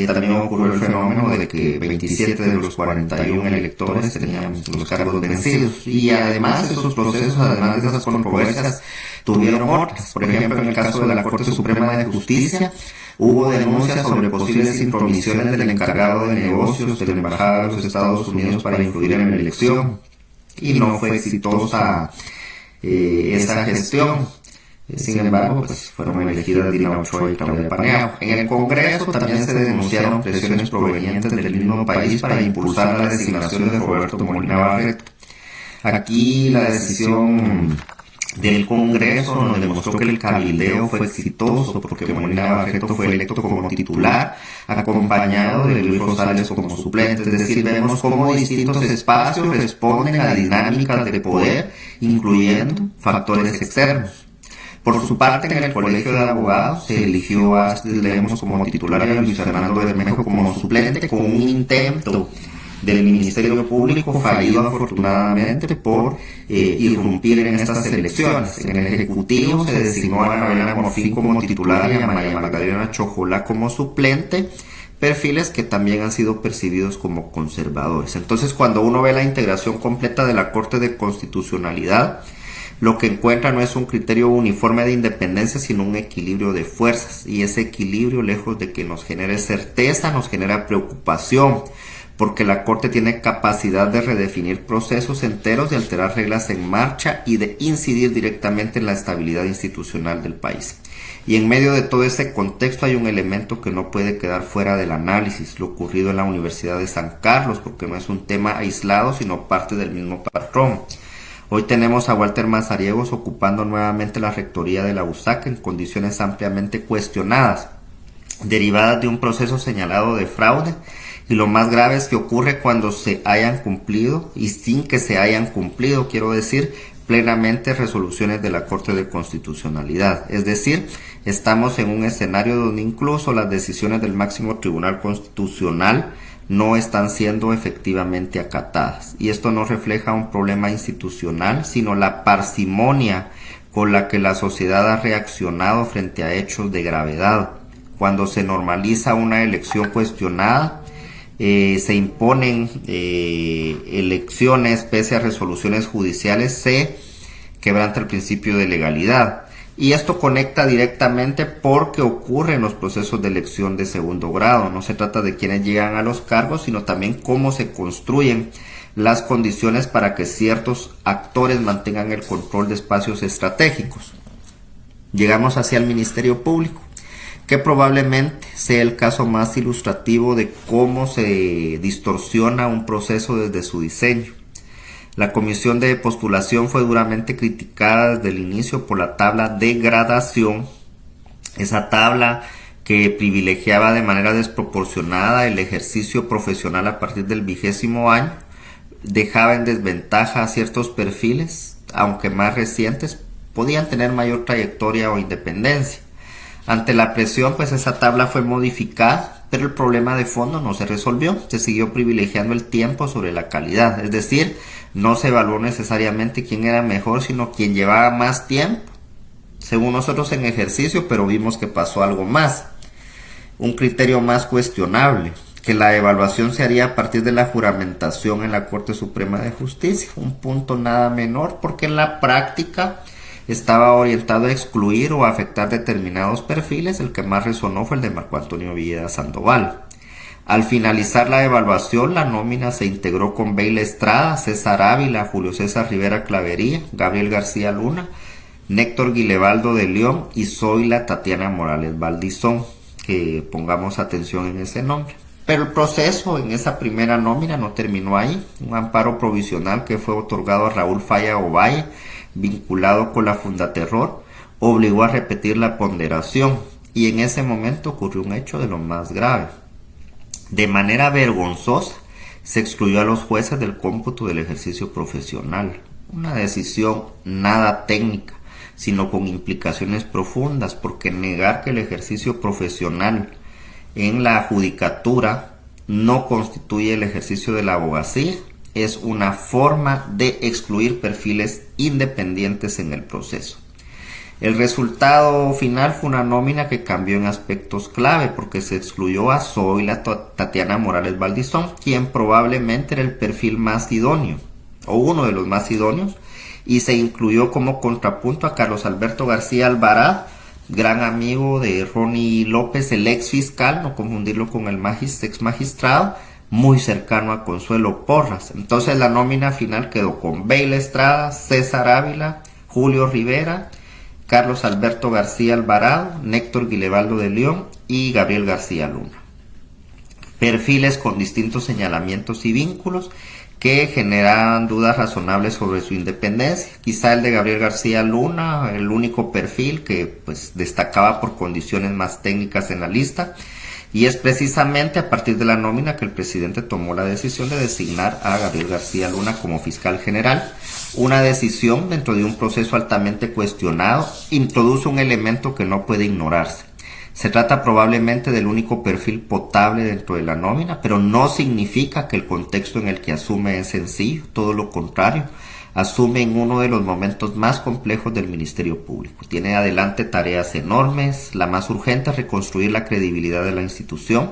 también ocurrió el fenómeno de que 27 de los 41 electores tenían los cargos vencidos. Y además esos procesos, además de esas controversias, tuvieron otras. Por ejemplo, en el caso de la Corte Suprema de Justicia, hubo denuncias sobre posibles intromisiones del encargado de negocios de la Embajada de los Estados Unidos para influir en la elección. Y no fue exitosa esa gestión. Sin embargo, pues fueron elegidas Dina Ochoa y Claudia Paniagua. En el Congreso también se denunciaron presiones provenientes del mismo país para impulsar la designación de Roberto Molina Barreto. Aquí la decisión del Congreso nos demostró que el cabildeo fue exitoso porque Molina Barreto fue electo como titular, acompañado de Luis Rosales como suplente. Es decir, vemos cómo distintos espacios responden a dinámicas de poder, incluyendo factores externos. Por su parte, en el Colegio de Abogados se eligió a Astrid Lemos como titular y a Luis Fernando Bermejo como suplente, con un intento del Ministerio Público fallido afortunadamente por irrumpir en estas elecciones. En el Ejecutivo se designó a Anabela Morfín como titular y a María Magdalena Chojolá como suplente, perfiles que también han sido percibidos como conservadores. Entonces, cuando uno ve la integración completa de la Corte de Constitucionalidad, lo que encuentra no es un criterio uniforme de independencia, sino un equilibrio de fuerzas. Y ese equilibrio, lejos de que nos genere certeza, nos genera preocupación, porque la Corte tiene capacidad de redefinir procesos enteros, de alterar reglas en marcha y de incidir directamente en la estabilidad institucional del país. Y en medio de todo ese contexto hay un elemento que no puede quedar fuera del análisis, lo ocurrido en la Universidad de San Carlos, porque no es un tema aislado, sino parte del mismo patrón. Hoy tenemos a Walter Mazariegos ocupando nuevamente la rectoría de la USAC en condiciones ampliamente cuestionadas, derivadas de un proceso señalado de fraude, y lo más grave es que ocurre cuando se hayan cumplido, y sin que se hayan cumplido, quiero decir, plenamente resoluciones de la Corte de Constitucionalidad. Es decir, estamos en un escenario donde incluso las decisiones del máximo Tribunal Constitucional no están siendo efectivamente acatadas. Y esto no refleja un problema institucional, sino la parsimonia con la que la sociedad ha reaccionado frente a hechos de gravedad. Cuando se normaliza una elección cuestionada, se imponen elecciones pese a resoluciones judiciales, se quebranta el principio de legalidad. Y esto conecta directamente porque ocurre en los procesos de elección de segundo grado. No se trata de quienes llegan a los cargos, sino también cómo se construyen las condiciones para que ciertos actores mantengan el control de espacios estratégicos. Llegamos hacia el Ministerio Público, que probablemente sea el caso más ilustrativo de cómo se distorsiona un proceso desde su diseño. La comisión de postulación fue duramente criticada desde el inicio por la tabla de gradación, esa tabla que privilegiaba de manera desproporcionada el ejercicio profesional a partir del 20º año, dejaba en desventaja a ciertos perfiles, aunque más recientes, podían tener mayor trayectoria o independencia. Ante la presión, pues esa tabla fue modificada, pero el problema de fondo no se resolvió. Se siguió privilegiando el tiempo sobre la calidad, es decir, no se evaluó necesariamente quién era mejor, sino quien llevaba más tiempo, según nosotros en ejercicio, pero vimos que pasó algo más, un criterio más cuestionable, que la evaluación se haría a partir de la juramentación en la Corte Suprema de Justicia, un punto nada menor, porque en la práctica estaba orientado a excluir o a afectar determinados perfiles. El que más resonó fue el de Marco Antonio Villeda Sandoval. Al finalizar la evaluación, la nómina se integró con Beila Estrada, César Ávila, Julio César Rivera Clavería, Gabriel García Luna, Néctor Guilebaldo de León y Zoila Tatiana Morales Valdizón, que pongamos atención en ese nombre. Pero el proceso en esa primera nómina no terminó ahí. Un amparo provisional que fue otorgado a Raúl Falla Ovalle, vinculado con la Fundaterror, obligó a repetir la ponderación, y en ese momento ocurrió un hecho de lo más grave. De manera vergonzosa se excluyó a los jueces del cómputo del ejercicio profesional, una decisión nada técnica, sino con implicaciones profundas, porque negar que el ejercicio profesional en la judicatura no constituye el ejercicio de la abogacía, es una forma de excluir perfiles independientes en el proceso. El resultado final fue una nómina que cambió en aspectos clave porque se excluyó a Zoila Tatiana Morales Valdizón, quien probablemente era el perfil más idóneo o uno de los más idóneos, y se incluyó como contrapunto a Carlos Alberto García Alvarado, gran amigo de Ronnie López, el ex fiscal, no confundirlo con el ex magistrado, muy cercano a Consuelo Porras. Entonces la nómina final quedó con Beila Estrada, César Ávila, Julio Rivera, Carlos Alberto García Alvarado, Néctor Guilebaldo de León y Gabriel García Luna. Perfiles con distintos señalamientos y vínculos que generaban dudas razonables sobre su independencia. Quizá el de Gabriel García Luna, el único perfil que pues destacaba por condiciones más técnicas en la lista, y es precisamente a partir de la nómina que el presidente tomó la decisión de designar a Gabriel García Luna como fiscal general. Una decisión dentro de un proceso altamente cuestionado introduce un elemento que no puede ignorarse. Se trata probablemente del único perfil potable dentro de la nómina, pero no significa que el contexto en el que asume es sencillo, todo lo contrario. Asume en uno de los momentos más complejos del Ministerio Público. Tiene adelante tareas enormes, la más urgente es reconstruir la credibilidad de la institución.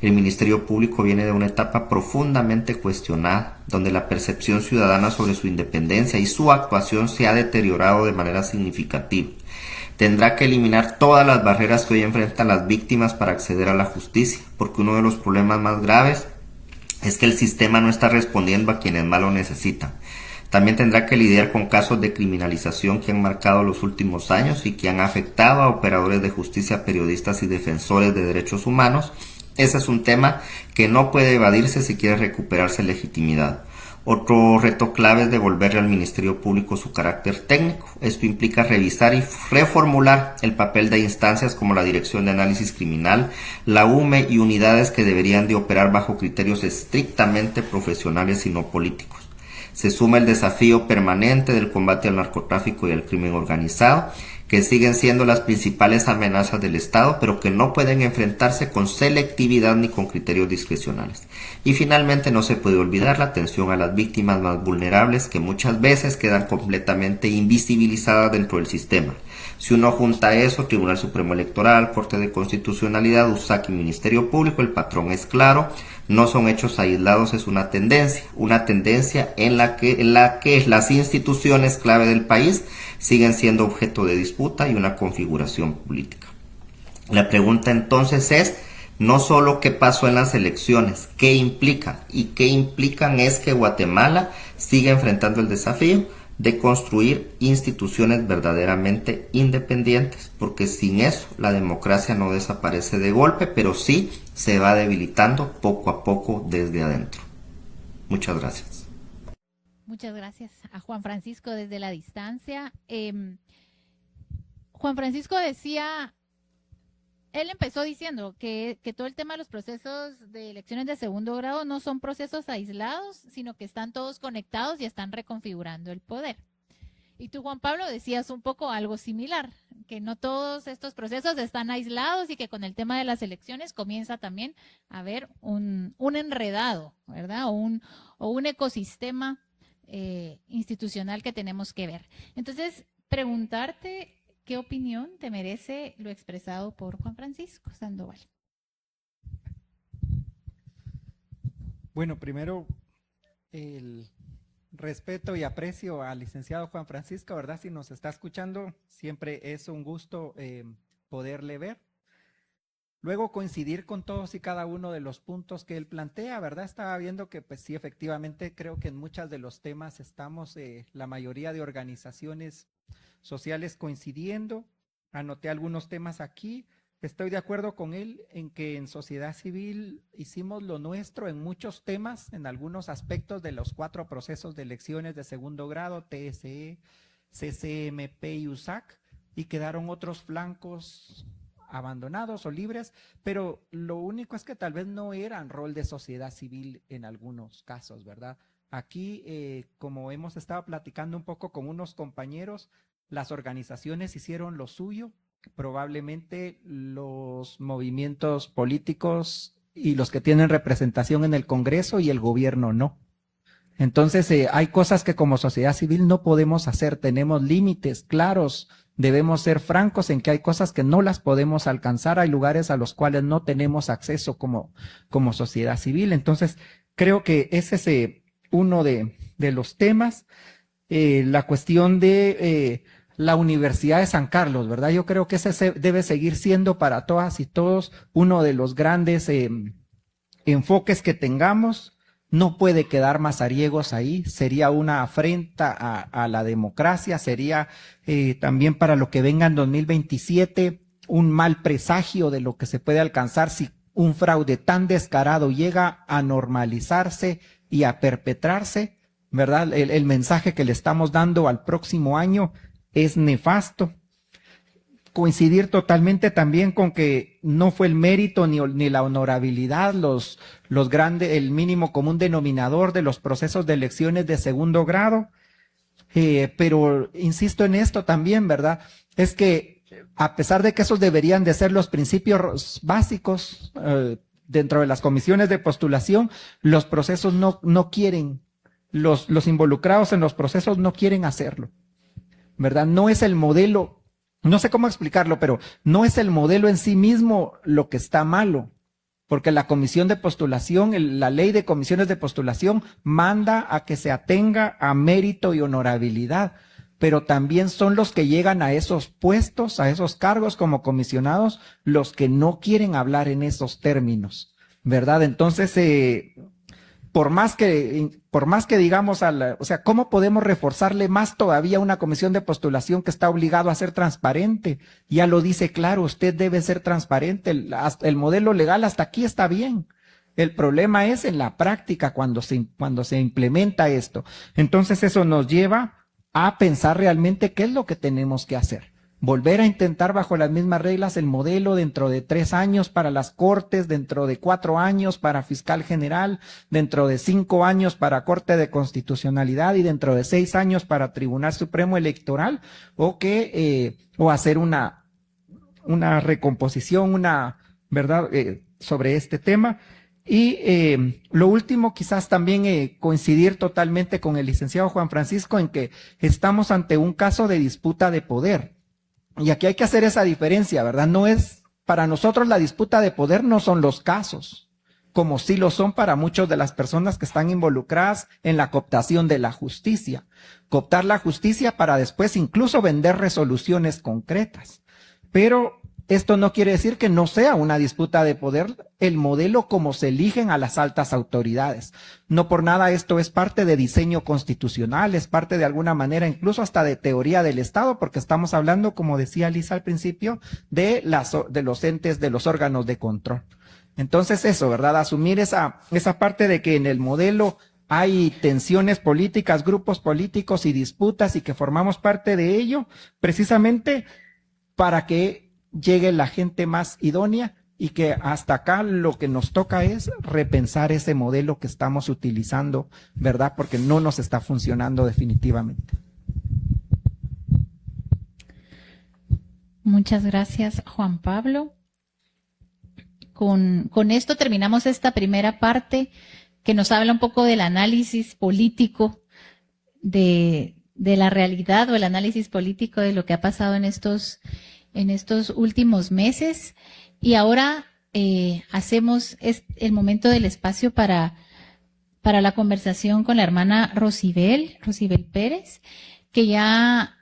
El Ministerio Público viene de una etapa profundamente cuestionada, donde la percepción ciudadana sobre su independencia y su actuación se ha deteriorado de manera significativa. Tendrá que eliminar todas las barreras que hoy enfrentan las víctimas para acceder a la justicia, porque uno de los problemas más graves es que el sistema no está respondiendo a quienes más lo necesitan. También tendrá que lidiar con casos de criminalización que han marcado los últimos años y que han afectado a operadores de justicia, periodistas y defensores de derechos humanos. Ese es un tema que no puede evadirse si quiere recuperarse legitimidad. Otro reto clave es devolverle al Ministerio Público su carácter técnico. Esto implica revisar y reformular el papel de instancias como la Dirección de Análisis Criminal, la UME y unidades que deberían de operar bajo criterios estrictamente profesionales y no políticos. Se suma el desafío permanente del combate al narcotráfico y al crimen organizado, que siguen siendo las principales amenazas del Estado, pero que no pueden enfrentarse con selectividad ni con criterios discrecionales. Y finalmente no se puede olvidar la atención a las víctimas más vulnerables, que muchas veces quedan completamente invisibilizadas dentro del sistema. Si uno junta eso, Tribunal Supremo Electoral, Corte de Constitucionalidad, USAC y Ministerio Público, el patrón es claro, no son hechos aislados, es una tendencia en la que las instituciones clave del país siguen siendo objeto de disputa y una configuración política. La pregunta entonces es, no solo qué pasó en las elecciones, qué implican, y qué implican es que Guatemala sigue enfrentando el desafío de construir instituciones verdaderamente independientes, porque sin eso la democracia no desaparece de golpe, pero sí se va debilitando poco a poco desde adentro. Muchas gracias. Muchas gracias a Juan Francisco desde la distancia. Juan Francisco decía, él empezó diciendo que todo el tema de los procesos de elecciones de segundo grado no son procesos aislados, sino que están todos conectados y están reconfigurando el poder. Y tú, Juan Pablo, decías un poco algo similar, que no todos estos procesos están aislados y que con el tema de las elecciones comienza también a haber un enredado, ¿verdad? O un ecosistema institucional que tenemos que ver. Entonces, preguntarte qué opinión te merece lo expresado por Juan Francisco Sandoval. Bueno, primero el respeto y aprecio al licenciado Juan Francisco, ¿verdad? Si nos está escuchando, siempre es un gusto poderle ver. Luego coincidir con todos y cada uno de los puntos que él plantea, ¿verdad? Estaba viendo que pues sí, efectivamente, creo que en muchos de los temas estamos la mayoría de organizaciones sociales coincidiendo. Anoté algunos temas aquí. Estoy de acuerdo con él en que en sociedad civil hicimos lo nuestro en muchos temas, en algunos aspectos de los 4 procesos de elecciones de segundo grado, TSE, CCMP y USAC, y quedaron otros flancos abandonados o libres, pero lo único es que tal vez no eran rol de sociedad civil en algunos casos, ¿verdad? Aquí, como hemos estado platicando un poco con unos compañeros, las organizaciones hicieron lo suyo, probablemente los movimientos políticos y los que tienen representación en el Congreso y el gobierno no. Entonces, hay cosas que como sociedad civil no podemos hacer, tenemos límites claros, debemos ser francos en que hay cosas que no las podemos alcanzar, hay lugares a los cuales no tenemos acceso como sociedad civil. Entonces, creo que ese es uno de los temas, la cuestión de la Universidad de San Carlos, ¿verdad? Yo creo que ese debe seguir siendo para todas y todos uno de los grandes enfoques que tengamos. No puede quedar mazariegos ahí, sería una afrenta a la democracia, sería también para lo que venga en 2027 un mal presagio de lo que se puede alcanzar si un fraude tan descarado llega a normalizarse y a perpetrarse, ¿verdad? El mensaje que le estamos dando al próximo año es nefasto. Coincidir totalmente también con que no fue el mérito ni la honorabilidad los grandes, el mínimo común denominador de los procesos de elecciones de segundo grado. Pero insisto en esto también, ¿verdad? Es que a pesar de que esos deberían de ser los principios básicos dentro de las comisiones de postulación, los procesos no quieren, los involucrados en los procesos no quieren hacerlo, ¿verdad? No es el modelo. No sé cómo explicarlo, pero no es el modelo en sí mismo lo que está malo, porque la comisión de postulación, la ley de comisiones de postulación manda a que se atenga a mérito y honorabilidad, pero también son los que llegan a esos puestos, a esos cargos como comisionados, los que no quieren hablar en esos términos, ¿verdad? Entonces, por más que digamos o sea, ¿cómo podemos reforzarle más todavía una comisión de postulación que está obligado a ser transparente? Ya lo dice claro, usted debe ser transparente, el modelo legal hasta aquí está bien. El problema es en la práctica cuando se implementa esto. Entonces eso nos lleva a pensar realmente qué es lo que tenemos que hacer. Volver a intentar bajo las mismas reglas el modelo dentro de 3 años para las Cortes, dentro de 4 años para Fiscal General, dentro de 5 años para Corte de Constitucionalidad y dentro de 6 años para Tribunal Supremo Electoral, o hacer una recomposición, ¿verdad? Sobre este tema. Y lo último, quizás también coincidir totalmente con el licenciado Juan Francisco en que estamos ante un caso de disputa de poder. Y aquí hay que hacer esa diferencia, ¿verdad? No es, para nosotros la disputa de poder no son los casos, como sí lo son para muchas de las personas que están involucradas en la cooptación de la justicia. Cooptar la justicia para después incluso vender resoluciones concretas. Pero esto no quiere decir que no sea una disputa de poder el modelo como se eligen a las altas autoridades. No por nada esto es parte de diseño constitucional, es parte de alguna manera incluso hasta de teoría del Estado, porque estamos hablando, como decía Lisa al principio, de los entes, de los órganos de control. Entonces eso, ¿verdad? Asumir esa parte de que en el modelo hay tensiones políticas, grupos políticos y disputas y que formamos parte de ello, precisamente para que llegue la gente más idónea y que hasta acá lo que nos toca es repensar ese modelo que estamos utilizando, ¿verdad? Porque no nos está funcionando definitivamente. Muchas gracias, Juan Pablo. Con esto terminamos esta primera parte que nos habla un poco del análisis político de la realidad o el análisis político de lo que ha pasado en estos últimos meses. Y ahora hacemos el momento del espacio para la conversación con la hermana Rosibel Pérez, que ya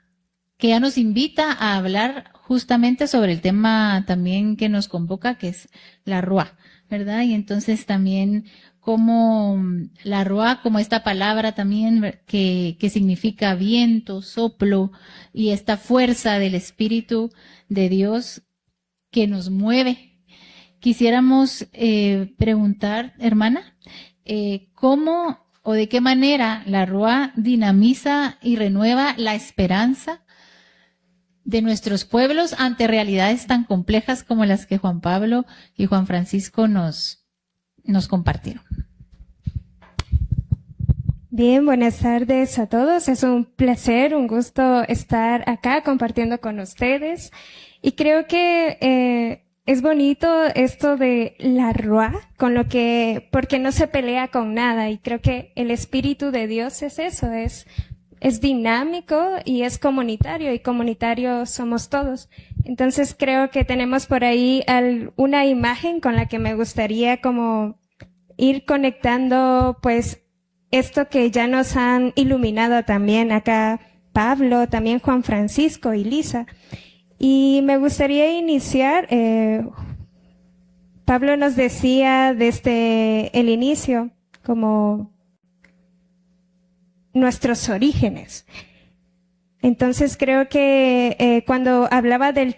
nos invita a hablar justamente sobre el tema también que nos convoca, que es la Ruá, ¿verdad? Y entonces también como la Ruá, como esta palabra también que significa viento, soplo, y esta fuerza del Espíritu de Dios que nos mueve. Quisiéramos preguntar, hermana, ¿cómo o de qué manera la Ruá dinamiza y renueva la esperanza de nuestros pueblos ante realidades tan complejas como las que Juan Pablo y Juan Francisco nos compartieron? Bien, buenas tardes a todos. Es un placer, un gusto estar acá compartiendo con ustedes. Y creo que es bonito esto de la Ruá, porque no se pelea con nada, y creo que el Espíritu de Dios es eso, es dinámico y es comunitario, y comunitario somos todos. Entonces creo que tenemos por ahí una imagen con la que me gustaría como ir conectando, pues, esto que ya nos han iluminado también acá Pablo, también Juan Francisco y Lisa. Y me gustaría iniciar, Pablo nos decía desde el inicio, como nuestros orígenes. Entonces creo que cuando hablaba del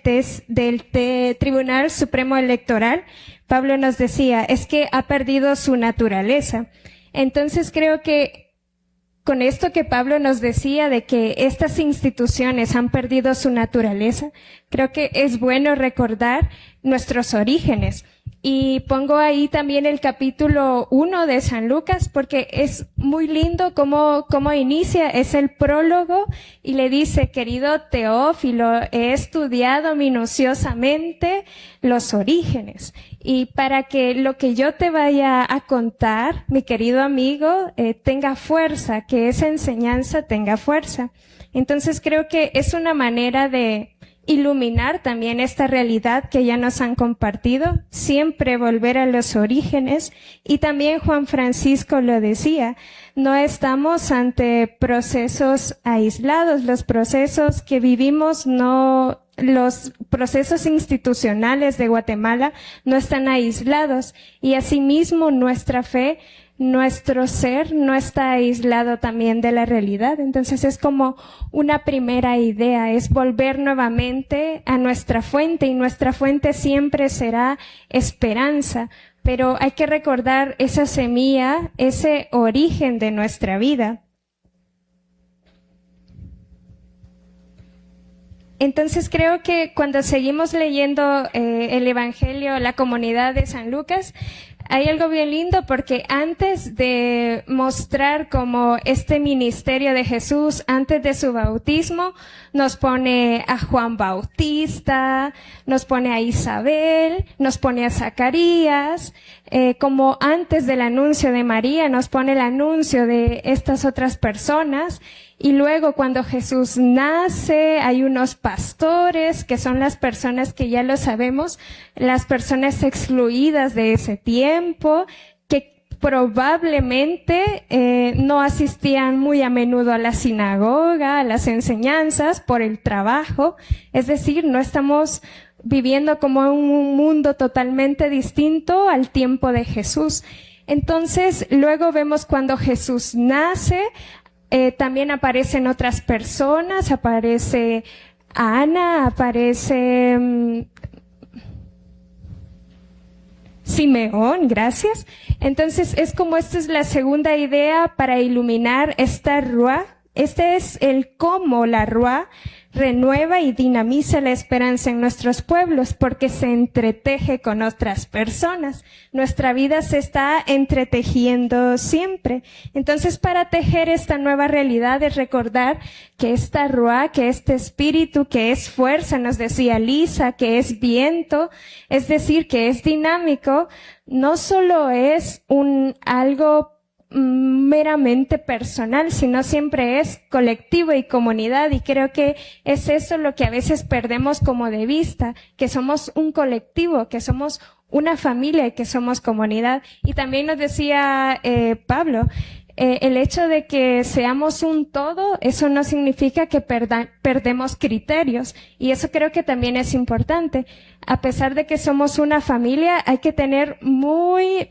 Tribunal Supremo Electoral, Pablo nos decía, es que ha perdido su naturaleza. Entonces creo que con esto que Pablo nos decía de que estas instituciones han perdido su naturaleza, creo que es bueno recordar nuestros orígenes. Y pongo ahí también el capítulo 1 de San Lucas, porque es muy lindo cómo inicia, es el prólogo, y le dice, querido Teófilo, he estudiado minuciosamente los orígenes. Y para que lo que yo te vaya a contar, mi querido amigo, tenga fuerza, que esa enseñanza tenga fuerza. Entonces creo que es una manera de iluminar también esta realidad que ya nos han compartido, siempre volver a los orígenes. Y también Juan Francisco lo decía, no estamos ante procesos aislados, los procesos que vivimos los procesos institucionales de Guatemala no están aislados, y asimismo nuestra fe, nuestro ser no está aislado también de la realidad. Entonces es como una primera idea, es volver nuevamente a nuestra fuente, y nuestra fuente siempre será esperanza, pero hay que recordar esa semilla, ese origen de nuestra vida. Entonces creo que cuando seguimos leyendo el Evangelio, la comunidad de San Lucas, hay algo bien lindo, porque antes de mostrar como este ministerio de Jesús, antes de su bautismo, nos pone a Juan Bautista, nos pone a Isabel, nos pone a Zacarías, como antes del anuncio de María, nos pone el anuncio de estas otras personas. Y luego cuando Jesús nace, hay unos pastores, que son las personas que ya lo sabemos, las personas excluidas de ese tiempo, que probablemente no asistían muy a menudo a la sinagoga, a las enseñanzas, por el trabajo. Es decir, no estamos viviendo como un mundo totalmente distinto al tiempo de Jesús. Entonces, luego vemos cuando Jesús nace, también aparecen otras personas, aparece Ana, aparece Simeón, gracias. Entonces es como esta es la segunda idea para iluminar esta Ruá. Este es el cómo la Ruá renueva y dinamiza la esperanza en nuestros pueblos, porque se entreteje con otras personas. Nuestra vida se está entretejiendo siempre. Entonces, para tejer esta nueva realidad es recordar que esta Ruá, que este espíritu, que es fuerza, nos decía Lisa, que es viento, es decir, que es dinámico, no solo es algo meramente personal, sino siempre es colectivo y comunidad, y creo que es eso lo que a veces perdemos como de vista, que somos un colectivo, que somos una familia y que somos comunidad. Y también nos decía Pablo, el hecho de que seamos un todo, eso no significa que perdemos criterios, y eso creo que también es importante. A pesar de que somos una familia, hay que tener muy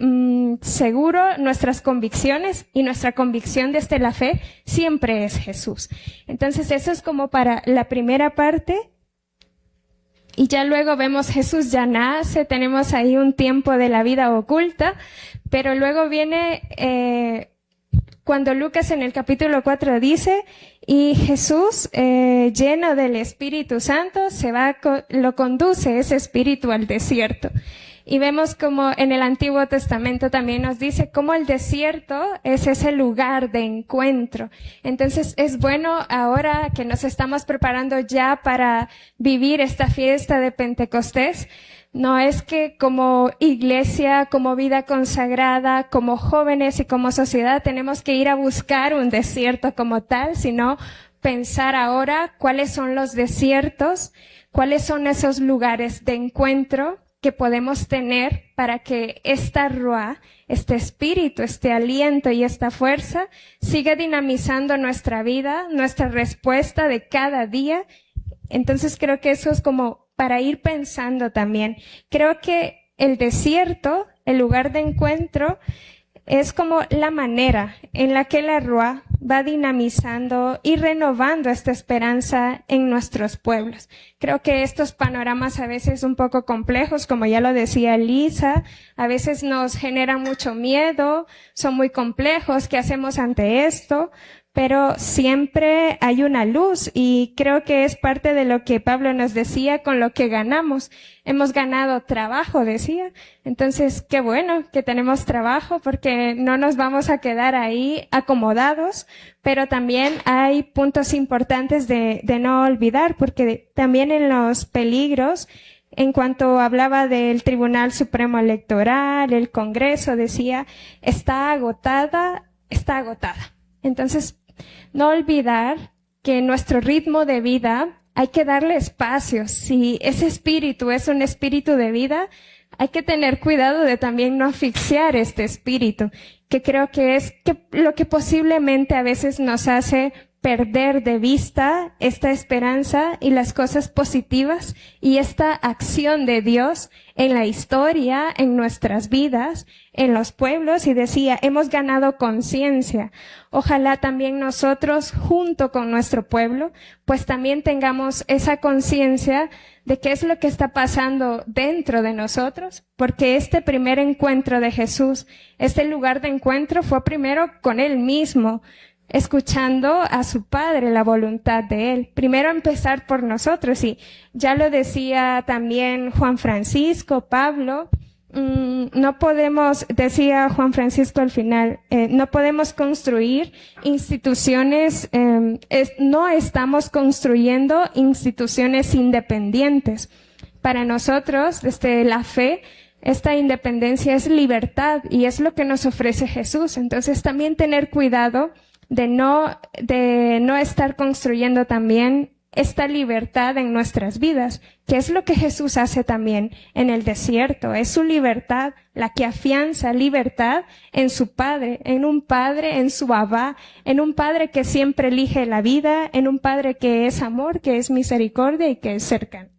seguro nuestras convicciones, y nuestra convicción desde la fe siempre es Jesús. Entonces eso es como para la primera parte. Y ya luego vemos Jesús ya nace, tenemos ahí un tiempo de la vida oculta, pero luego viene cuando Lucas en el capítulo 4 dice, y Jesús, lleno del Espíritu Santo, lo conduce ese espíritu al desierto. Y vemos como en el Antiguo Testamento también nos dice cómo el desierto es ese lugar de encuentro. Entonces es bueno ahora que nos estamos preparando ya para vivir esta fiesta de Pentecostés, No es que como iglesia, como vida consagrada, como jóvenes y como sociedad tenemos que ir a buscar un desierto como tal, sino pensar ahora cuáles son los desiertos, cuáles son esos lugares de encuentro que podemos tener para que esta ruá, este espíritu, este aliento y esta fuerza siga dinamizando nuestra vida, nuestra respuesta de cada día. Entonces creo que eso es como para ir pensando también. Creo que el desierto, el lugar de encuentro, es como la manera en la que la Ruá va dinamizando y renovando esta esperanza en nuestros pueblos. Creo que estos panoramas a veces un poco complejos, como ya lo decía Lisa, a veces nos generan mucho miedo, son muy complejos, ¿qué hacemos ante esto? Pero siempre hay una luz y creo que es parte de lo que Pablo nos decía con lo que ganamos. Hemos ganado trabajo, decía. Entonces, qué bueno que tenemos trabajo porque no nos vamos a quedar ahí acomodados, pero también hay puntos importantes de no olvidar porque también en los peligros, en cuanto hablaba del Tribunal Supremo Electoral, el Congreso, decía, está agotada. Entonces, no olvidar que nuestro ritmo de vida hay que darle espacio. Si ese espíritu es un espíritu de vida, hay que tener cuidado de también no asfixiar este espíritu, que creo que es lo que posiblemente a veces nos hace perder de vista esta esperanza y las cosas positivas y esta acción de Dios en la historia, en nuestras vidas, en los pueblos. Y decía, hemos ganado conciencia. Ojalá también nosotros, junto con nuestro pueblo, pues también tengamos esa conciencia de qué es lo que está pasando dentro de nosotros, porque este primer encuentro de Jesús, este lugar de encuentro fue primero con Él mismo, escuchando a su Padre, la voluntad de Él. Primero empezar por nosotros, y ya lo decía también Juan Francisco, Pablo, no podemos, decía Juan Francisco al final, no podemos construir instituciones, no estamos construyendo instituciones independientes. Para nosotros, desde la fe, esta independencia es libertad y es lo que nos ofrece Jesús. Entonces también tener cuidado de no estar construyendo también esta libertad en nuestras vidas, que es lo que Jesús hace también en el desierto. Es su libertad la que afianza libertad en su Padre, en su Abba, en un Padre que siempre elige la vida, en un Padre que es amor, que es misericordia y que es cercano.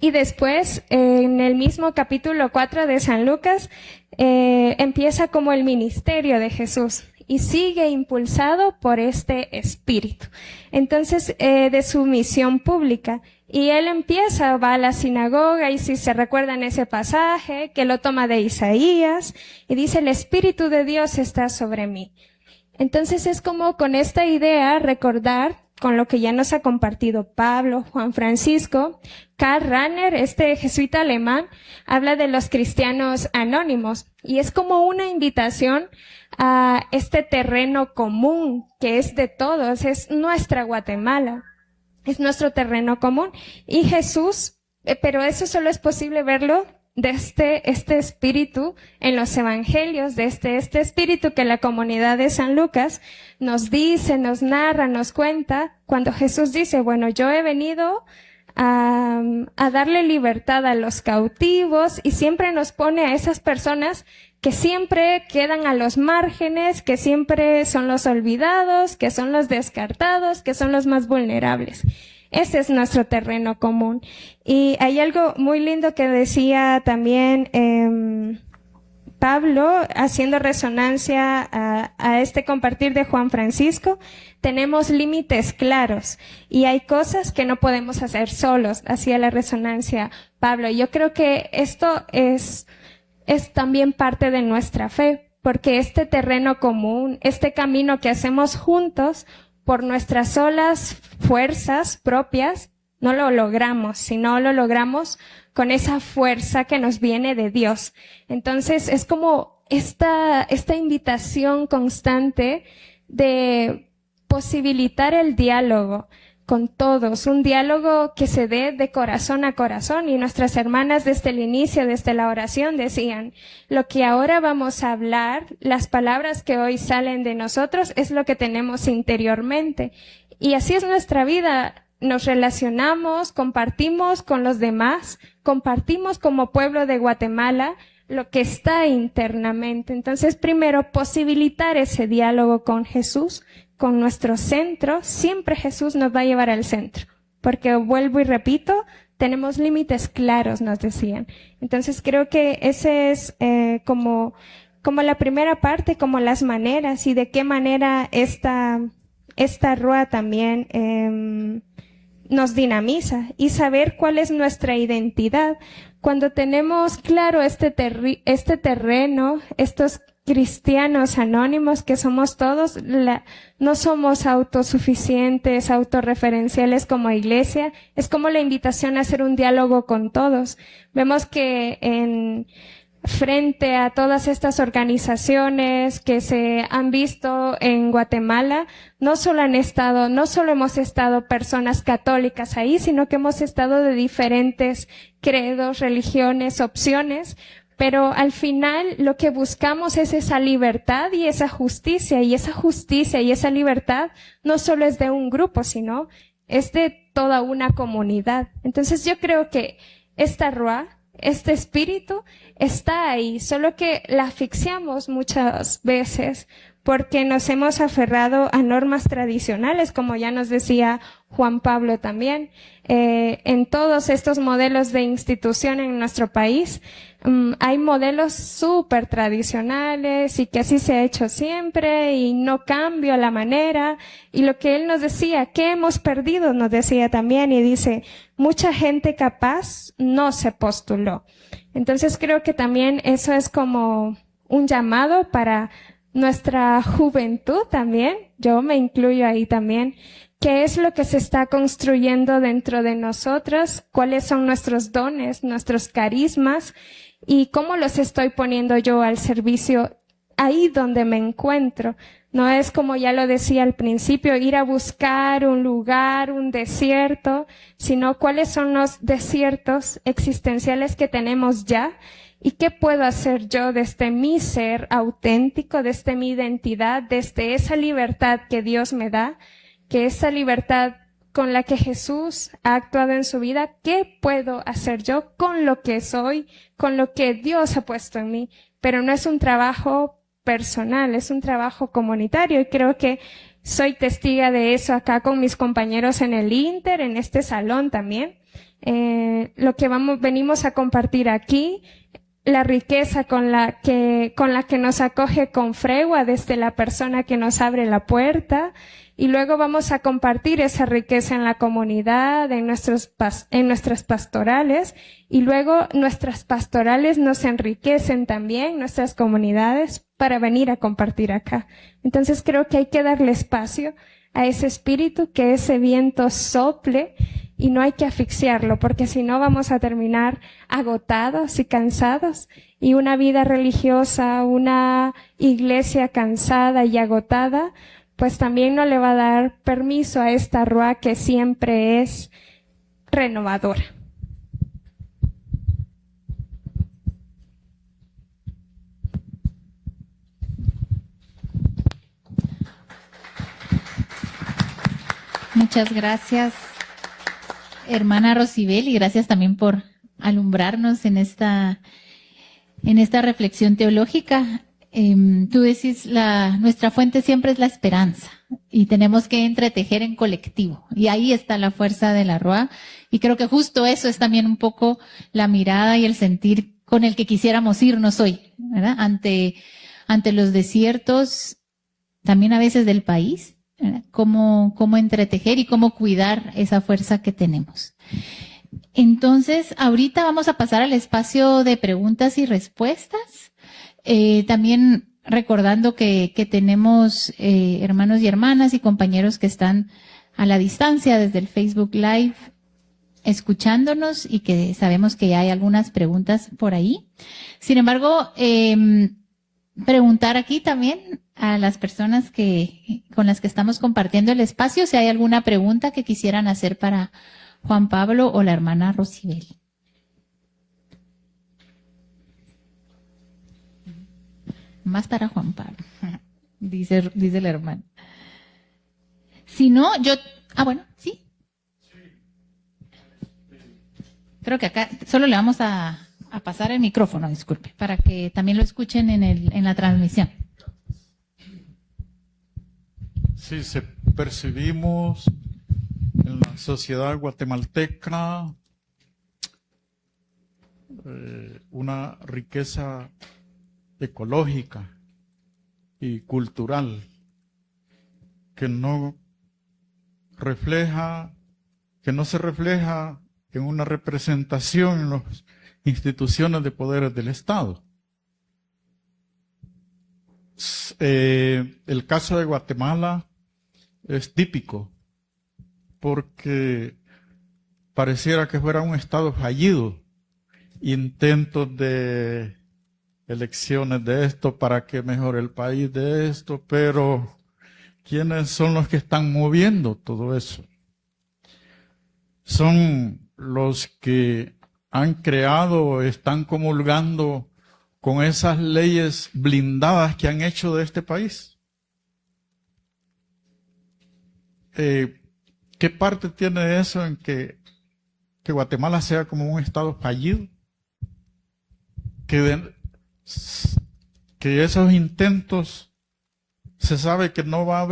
Y después, en el mismo capítulo 4 de San Lucas, empieza como el ministerio de Jesús y sigue impulsado por este espíritu. Entonces, de su misión pública. Y él va a la sinagoga, y si se recuerdan ese pasaje, que lo toma de Isaías, y dice, el Espíritu de Dios está sobre mí. Entonces es como con esta idea recordar, con lo que ya nos ha compartido Pablo, Juan Francisco, Karl Rahner, este jesuita alemán, habla de los cristianos anónimos, y es como una invitación a este terreno común que es de todos, es nuestra Guatemala, es nuestro terreno común. Y Jesús, pero eso solo es posible verlo de este espíritu en los evangelios, de este espíritu que la comunidad de San Lucas nos dice, nos narra, nos cuenta, cuando Jesús dice, bueno, yo he venido a darle libertad a los cautivos, y siempre nos pone a esas personas que siempre quedan a los márgenes, que siempre son los olvidados, que son los descartados, que son los más vulnerables. Ese es nuestro terreno común. Y hay algo muy lindo que decía también Pablo, haciendo resonancia a este compartir de Juan Francisco. Tenemos límites claros y hay cosas que no podemos hacer solos, hacía la resonancia Pablo. Yo creo que esto es también parte de nuestra fe, porque este terreno común, este camino que hacemos juntos, por nuestras solas fuerzas propias, no lo logramos, sino lo logramos con esa fuerza que nos viene de Dios. Entonces es como esta invitación constante de posibilitar el diálogo con todos, un diálogo que se dé de corazón a corazón. Y nuestras hermanas desde el inicio, desde la oración, decían, lo que ahora vamos a hablar, las palabras que hoy salen de nosotros, es lo que tenemos interiormente. Y así es nuestra vida. Nos relacionamos, compartimos con los demás, compartimos como pueblo de Guatemala lo que está internamente. Entonces, primero, posibilitar ese diálogo con Jesús, con nuestro centro. Siempre Jesús nos va a llevar al centro, porque vuelvo y repito, tenemos límites claros, nos decían. Entonces, creo que ese es como la primera parte, como las maneras y de qué manera esta RUA también nos dinamiza, y saber cuál es nuestra identidad. Cuando tenemos claro este terreno, estos cristianos anónimos que somos todos, no somos autosuficientes, autorreferenciales como iglesia, es como la invitación a hacer un diálogo con todos. Vemos que frente a todas estas organizaciones que se han visto en Guatemala, no solo hemos estado personas católicas ahí, sino que hemos estado de diferentes credos, religiones, opciones, pero al final lo que buscamos es esa libertad y esa justicia, y esa libertad no solo es de un grupo, sino es de toda una comunidad. Entonces yo creo que esta RUA, este espíritu está ahí, solo que la asfixiamos muchas veces porque nos hemos aferrado a normas tradicionales, como ya nos decía Juan Pablo también. En todos estos modelos de institución en nuestro país, hay modelos súper tradicionales y que así se ha hecho siempre y no cambio la manera. Y lo que él nos decía, ¿qué hemos perdido? Nos decía también, y dice, mucha gente capaz no se postuló. Entonces creo que también eso es como un llamado para nuestra juventud también. Yo me incluyo ahí también. ¿Qué es lo que se está construyendo dentro de nosotros? ¿Cuáles son nuestros dones, nuestros carismas? ¿Y cómo los estoy poniendo yo al servicio ahí donde me encuentro? No es, como ya lo decía al principio, ir a buscar un lugar, un desierto, sino cuáles son los desiertos existenciales que tenemos ya y qué puedo hacer yo desde mi ser auténtico, desde mi identidad, desde esa libertad que Dios me da, que esa libertad con la que Jesús ha actuado en su vida, ¿qué puedo hacer yo con lo que soy, con lo que Dios ha puesto en mí? Pero no es un trabajo personal, es un trabajo comunitario, y creo que soy testiga de eso acá con mis compañeros en el Inter, en este salón también. Lo que venimos a compartir aquí, la riqueza con la que nos acoge con Fregua, desde la persona que nos abre la puerta, y luego vamos a compartir esa riqueza en la comunidad, en nuestras pastorales, y luego nuestras pastorales nos enriquecen también, nuestras comunidades, para venir a compartir acá. Entonces creo que hay que darle espacio a ese espíritu, que ese viento sople, y no hay que asfixiarlo, porque si no vamos a terminar agotados y cansados, y una vida religiosa, una iglesia cansada y agotada, pues también no le va a dar permiso a esta RUA que siempre es renovadora. Muchas gracias, hermana Rosibel, y gracias también por alumbrarnos en esta reflexión teológica. Tú decís, nuestra fuente siempre es la esperanza, y tenemos que entretejer en colectivo, y ahí está la fuerza de la RUA, y creo que justo eso es también un poco la mirada y el sentir con el que quisiéramos irnos hoy, ¿verdad? Ante los desiertos, también a veces del país, ¿verdad? Cómo entretejer y cómo cuidar esa fuerza que tenemos. Entonces, ahorita vamos a pasar al espacio de preguntas y respuestas. También recordando que tenemos hermanos y hermanas y compañeros que están a la distancia desde el Facebook Live escuchándonos, y que sabemos que ya hay algunas preguntas por ahí. Sin embargo, preguntar aquí también a las personas con las que estamos compartiendo el espacio si hay alguna pregunta que quisieran hacer para Juan Pablo o la hermana Rosibel. Más para Juan Pablo, dice la hermana. Si no, bueno, sí. Creo que acá solo le vamos a pasar el micrófono, disculpe, para que también lo escuchen en la transmisión. Sí, percibimos en la sociedad guatemalteca una riqueza ecológica y cultural que no se refleja en una representación en las instituciones de poderes del Estado. El caso de Guatemala es típico porque pareciera que fuera un Estado fallido. Intentos de elecciones de esto para que mejore el país de esto, pero ¿quiénes son los que están moviendo todo eso? Son los que han creado o están comulgando con esas leyes blindadas que han hecho de este país. ¿Qué parte tiene eso en que Guatemala sea como un Estado fallido? Que esos intentos se sabe que no va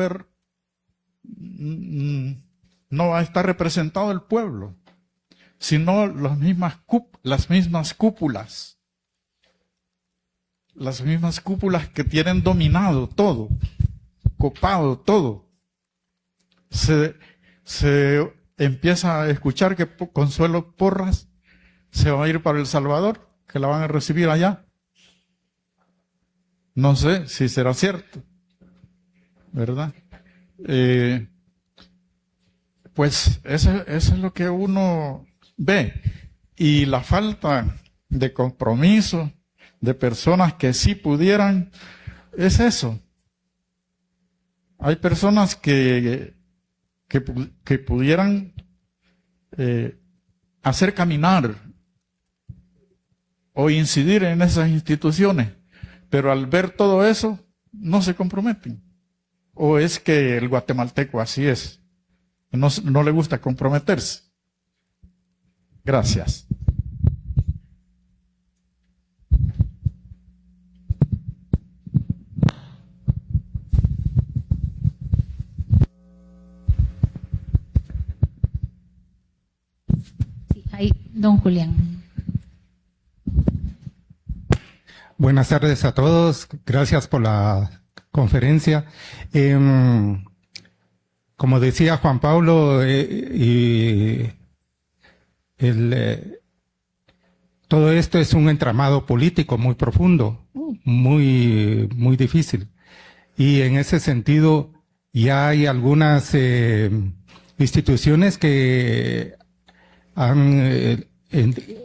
a estar representado el pueblo, sino las mismas cúpulas. Las mismas cúpulas que tienen dominado todo, copado todo. Se empieza a escuchar que Consuelo Porras se va a ir para El Salvador, que la van a recibir allá. No sé si será cierto, ¿verdad? Pues eso es lo que uno ve. Y la falta de compromiso de personas que sí pudieran, es eso. Hay personas que pudieran hacer caminar o incidir en esas instituciones, pero al ver todo eso, no se comprometen. O es que el guatemalteco así es, no le gusta comprometerse. Gracias. Sí, ahí, don Julián. Buenas tardes a todos. Gracias por la conferencia. Como decía Juan Pablo, todo esto es un entramado político muy profundo, muy difícil. Y en ese sentido, ya hay algunas instituciones que han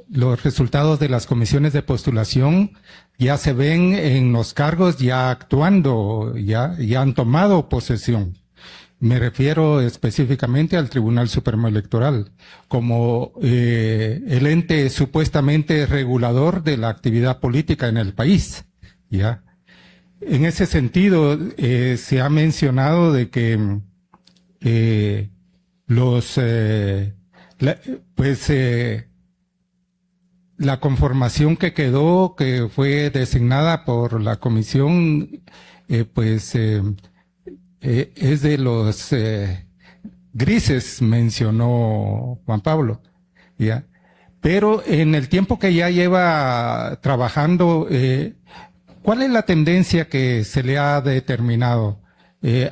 los resultados de las comisiones de postulación ya se ven en los cargos ya actuando, ya han tomado posesión. Me refiero específicamente al Tribunal Supremo Electoral, como el ente supuestamente regulador de la actividad política en el país, ¿ya? En ese sentido, se ha mencionado de que la conformación que quedó, que fue designada por la comisión, es de los grises, mencionó Juan Pablo, ¿ya? Pero en el tiempo que ya lleva trabajando, ¿cuál es la tendencia que se le ha determinado?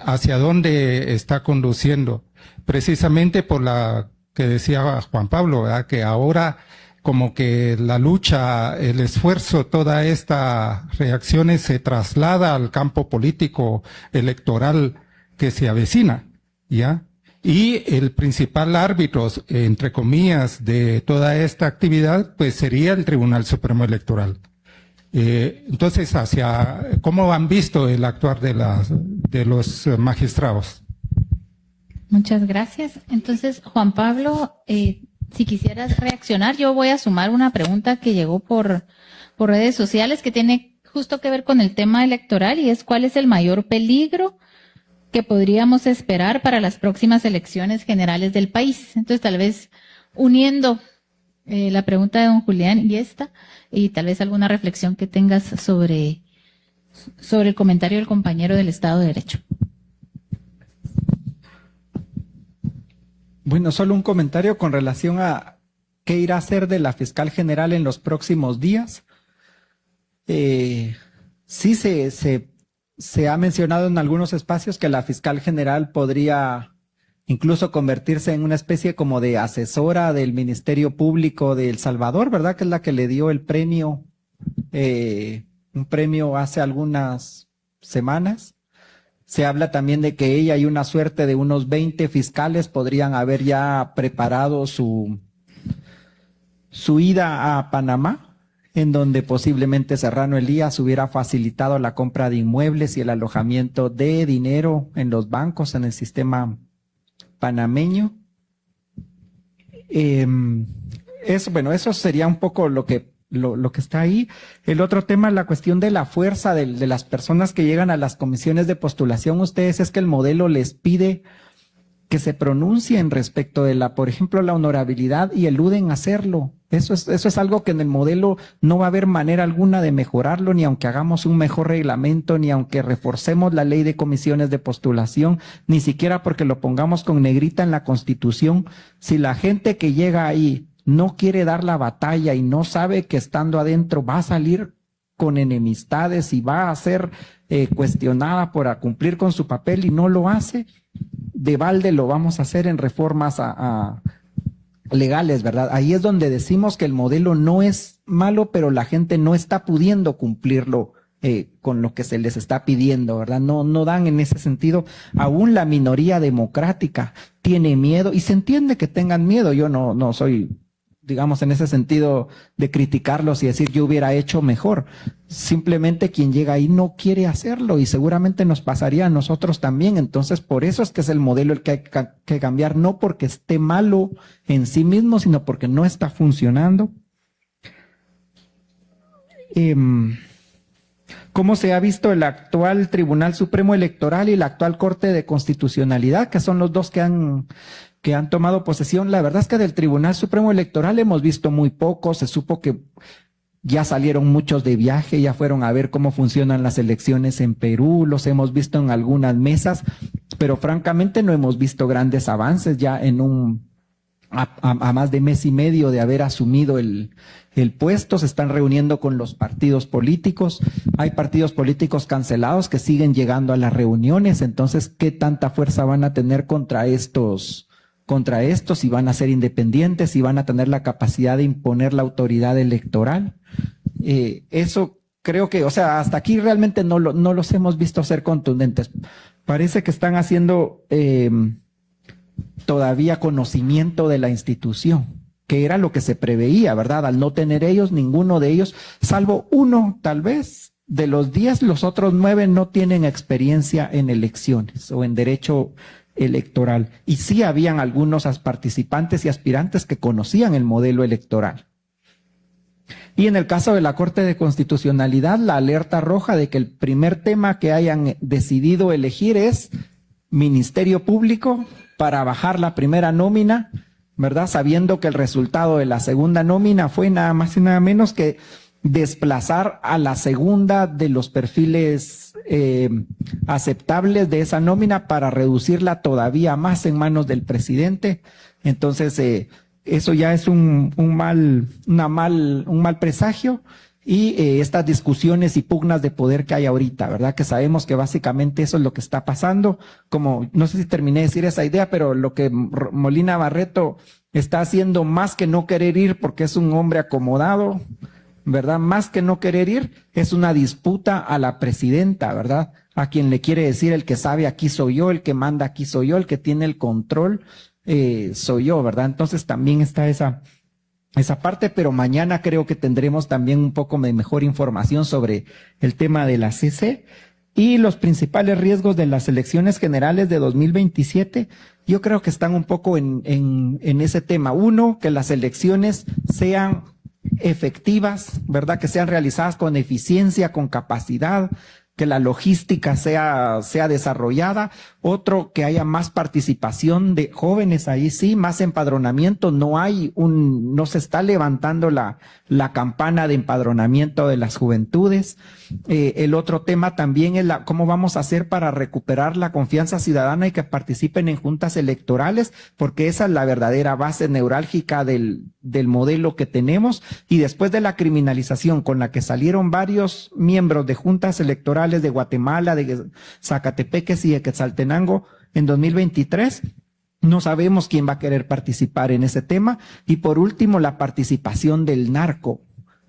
¿Hacia dónde está conduciendo? Precisamente por la que decía Juan Pablo, ¿verdad? Que ahora como que la lucha, el esfuerzo, toda esta reacciones se traslada al campo político electoral que se avecina, ¿ya? Y el principal árbitro, entre comillas, de toda esta actividad, pues sería el Tribunal Supremo Electoral. Entonces, ¿cómo han visto el actuar de los magistrados? Muchas gracias. Entonces, Juan Pablo, si quisieras reaccionar, yo voy a sumar una pregunta que llegó por redes sociales que tiene justo que ver con el tema electoral, y es ¿cuál es el mayor peligro que podríamos esperar para las próximas elecciones generales del país? Entonces, tal vez uniendo la pregunta de don Julián y esta, y tal vez alguna reflexión que tengas sobre el comentario del compañero del Estado de Derecho. Bueno, solo un comentario con relación a qué irá a hacer de la fiscal general en los próximos días. Sí se ha mencionado en algunos espacios que la fiscal general podría incluso convertirse en una especie como de asesora del Ministerio Público de El Salvador, ¿verdad? Que es la que le dio el premio, un premio hace algunas semanas. Se habla también de que ella y una suerte de unos 20 fiscales podrían haber ya preparado su ida a Panamá, en donde posiblemente Serrano Elías hubiera facilitado la compra de inmuebles y el alojamiento de dinero en los bancos en el sistema panameño. Eso sería un poco lo que está ahí. El otro tema, la cuestión de la fuerza de las personas que llegan a las comisiones de postulación. Ustedes, es que el modelo les pide que se pronuncien respecto de por ejemplo, la honorabilidad, y eluden hacerlo. Eso es algo que en el modelo no va a haber manera alguna de mejorarlo, ni aunque hagamos un mejor reglamento, ni aunque reforcemos la ley de comisiones de postulación, ni siquiera porque lo pongamos con negrita en la Constitución. Si la gente que llega ahí no quiere dar la batalla y no sabe que estando adentro va a salir con enemistades y va a ser cuestionada por cumplir con su papel y no lo hace, de balde lo vamos a hacer en reformas legales, ¿verdad? Ahí es donde decimos que el modelo no es malo, pero la gente no está pudiendo cumplirlo con lo que se les está pidiendo, ¿verdad? No dan en ese sentido. Aún la minoría democrática tiene miedo, y se entiende que tengan miedo. Yo no soy, digamos, en ese sentido de criticarlos y decir yo hubiera hecho mejor. Simplemente quien llega ahí no quiere hacerlo, y seguramente nos pasaría a nosotros también. Entonces, por eso es que es el modelo el que hay que cambiar, no porque esté malo en sí mismo, sino porque no está funcionando. ¿Cómo se ha visto el actual Tribunal Supremo Electoral y la actual Corte de Constitucionalidad, que son los dos que han tomado posesión? La verdad es que del Tribunal Supremo Electoral hemos visto muy poco. Se supo que ya salieron muchos de viaje, ya fueron a ver cómo funcionan las elecciones en Perú, los hemos visto en algunas mesas, pero francamente no hemos visto grandes avances ya a más de mes y medio de haber asumido el puesto. Se están reuniendo con los partidos políticos. Hay partidos políticos cancelados que siguen llegando a las reuniones. Entonces, ¿qué tanta fuerza van a tener contra estos, si van a ser independientes, si van a tener la capacidad de imponer la autoridad electoral? Eso creo que, hasta aquí realmente no los hemos visto ser contundentes. Parece que están haciendo todavía conocimiento de la institución, que era lo que se preveía, ¿verdad? Al no tener ellos, ninguno de ellos, salvo uno tal vez, de los 10, los otros 9 no tienen experiencia en elecciones o en derecho electoral. Y sí habían algunos participantes y aspirantes que conocían el modelo electoral. Y en el caso de la Corte de Constitucionalidad, la alerta roja de que el primer tema que hayan decidido elegir es Ministerio Público para bajar la primera nómina, ¿verdad? Sabiendo que el resultado de la segunda nómina fue nada más y nada menos que desplazar a la segunda de los perfiles aceptables de esa nómina para reducirla todavía más en manos del presidente. Entonces, eso ya es un mal presagio. Y estas discusiones y pugnas de poder que hay ahorita, ¿verdad? Que sabemos que básicamente eso es lo que está pasando. Como, no sé si terminé de decir esa idea, pero lo que Molina Barreto está haciendo, más que no querer ir porque es un hombre acomodado, ¿verdad? Más que no querer ir, es una disputa a la presidenta, ¿verdad? A quien le quiere decir: el que sabe aquí soy yo, el que manda aquí soy yo, el que tiene el control soy yo, ¿verdad? Entonces también está esa esa parte, pero mañana creo que tendremos también un poco de mejor información sobre el tema de la CC y los principales riesgos de las elecciones generales de 2027. Yo creo que están un poco en ese tema. Uno, que las elecciones sean efectivas, ¿verdad? Que sean realizadas con eficiencia, con capacidad, que la logística sea desarrollada. Otro, que haya más participación de jóvenes, ahí sí, más empadronamiento. No se está levantando la campana de empadronamiento de las juventudes. El otro tema también es cómo vamos a hacer para recuperar la confianza ciudadana y que participen en juntas electorales, porque esa es la verdadera base neurálgica del modelo que tenemos. Y después de la criminalización con la que salieron varios miembros de juntas electorales de Guatemala, de Zacatepeques y de Quetzaltenango en 2023, no sabemos quién va a querer participar en ese tema. Y por último, la participación del narco,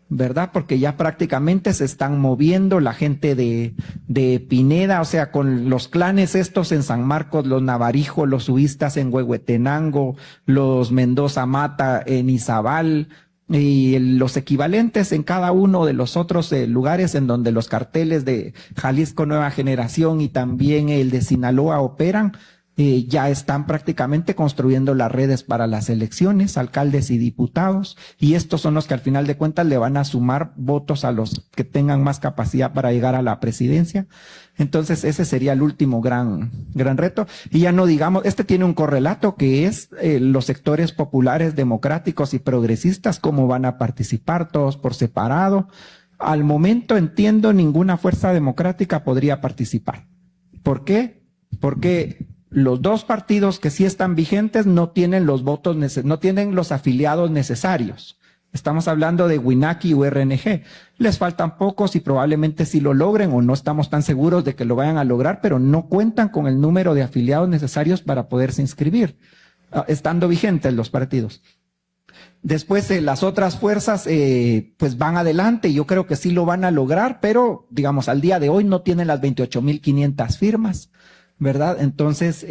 ¿verdad? Porque ya prácticamente se están moviendo la gente de Pineda, o sea, con los clanes estos en San Marcos, los Navarijos, los Suistas en Huehuetenango, los Mendoza Mata en Izabal, y los equivalentes en cada uno de los otros lugares en donde los carteles de Jalisco Nueva Generación y también el de Sinaloa operan, ya están prácticamente construyendo las redes para las elecciones, alcaldes y diputados, y estos son los que al final de cuentas le van a sumar votos a los que tengan más capacidad para llegar a la presidencia. Entonces ese sería el último gran reto. Y ya no digamos, este tiene un correlato que es los sectores populares, democráticos y progresistas, cómo van a participar todos por separado. Al momento entiendo ninguna fuerza democrática podría participar. ¿Por qué? Porque los dos partidos que sí están vigentes no tienen los votos, no tienen los afiliados necesarios. Estamos hablando de WINAC y URNG. Les faltan pocos y probablemente sí lo logren, o no estamos tan seguros de que lo vayan a lograr, pero no cuentan con el número de afiliados necesarios para poderse inscribir, estando vigentes los partidos. Después las otras fuerzas pues van adelante y yo creo que sí lo van a lograr, pero digamos al día de hoy no tienen las 28,500 firmas, ¿verdad? Entonces,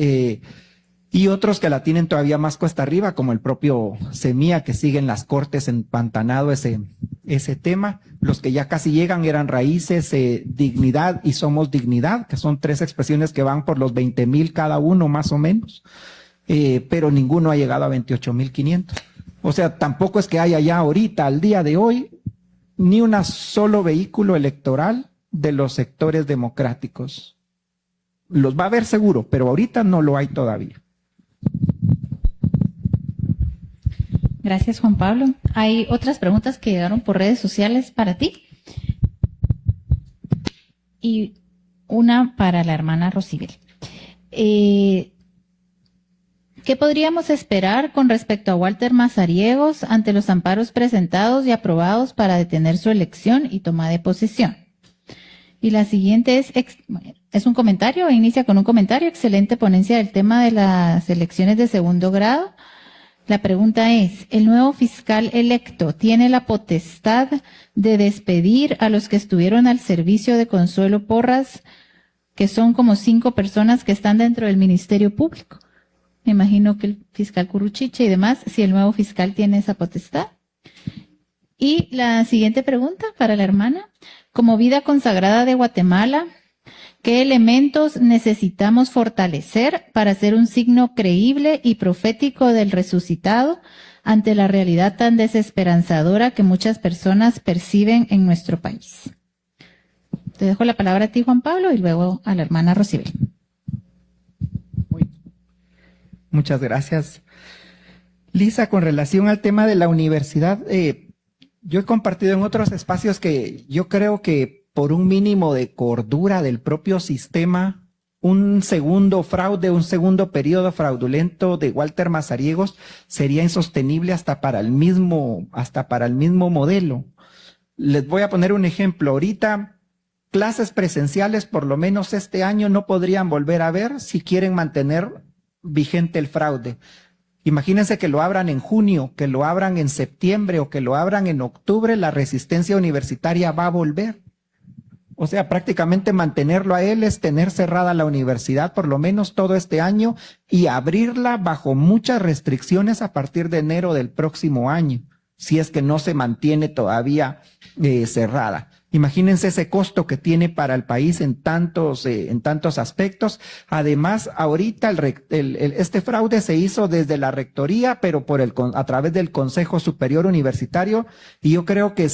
y otros que la tienen todavía más cuesta arriba, como el propio Semilla, que sigue en las cortes empantanado ese tema. Los que ya casi llegan eran Raíces, Dignidad y Somos Dignidad, que son 3 expresiones que van por los 20,000 cada uno más o menos, pero ninguno ha llegado a 28,500. O sea, tampoco es que haya ya ahorita, al día de hoy, ni un solo vehículo electoral de los sectores democráticos. Los va a haber seguro, pero ahorita no lo hay todavía. Gracias, Juan Pablo. Hay otras preguntas que llegaron por redes sociales para ti. Y una para la hermana Rosibel. ¿Qué podríamos esperar con respecto a Walter Mazariegos ante los amparos presentados y aprobados para detener su elección y toma de posesión? Y la siguiente es un comentario, inicia con un comentario. Excelente ponencia del tema de las elecciones de segundo grado. La pregunta es, ¿el nuevo fiscal electo tiene la potestad de despedir a los que estuvieron al servicio de Consuelo Porras, que son como 5 personas que están dentro del Ministerio Público? Me imagino que el fiscal Curruchiche y demás, si el nuevo fiscal tiene esa potestad. Y la siguiente pregunta para la hermana. Como vida consagrada de Guatemala, ¿qué elementos necesitamos fortalecer para ser un signo creíble y profético del resucitado ante la realidad tan desesperanzadora que muchas personas perciben en nuestro país? Te dejo la palabra a ti, Juan Pablo, y luego a la hermana Rosibel. Muchas gracias. Lisa, con relación al tema de la universidad, yo he compartido en otros espacios que yo creo que por un mínimo de cordura del propio sistema, un segundo fraude, un segundo periodo fraudulento de Walter Mazariegos sería insostenible hasta para el mismo modelo. Les voy a poner un ejemplo. Ahorita, clases presenciales, por lo menos este año, no podrían volver a ver si quieren mantener vigente el fraude. Imagínense que lo abran en junio, que lo abran en septiembre o que lo abran en octubre, la resistencia universitaria va a volver. O sea, prácticamente mantenerlo a él es tener cerrada la universidad por lo menos todo este año y abrirla bajo muchas restricciones a partir de enero del próximo año. si es que no se mantiene todavía cerrada. Imagínense ese costo que tiene para el país en tantos aspectos. Además, ahorita este fraude se hizo desde la rectoría, pero a través del Consejo Superior Universitario, y yo creo que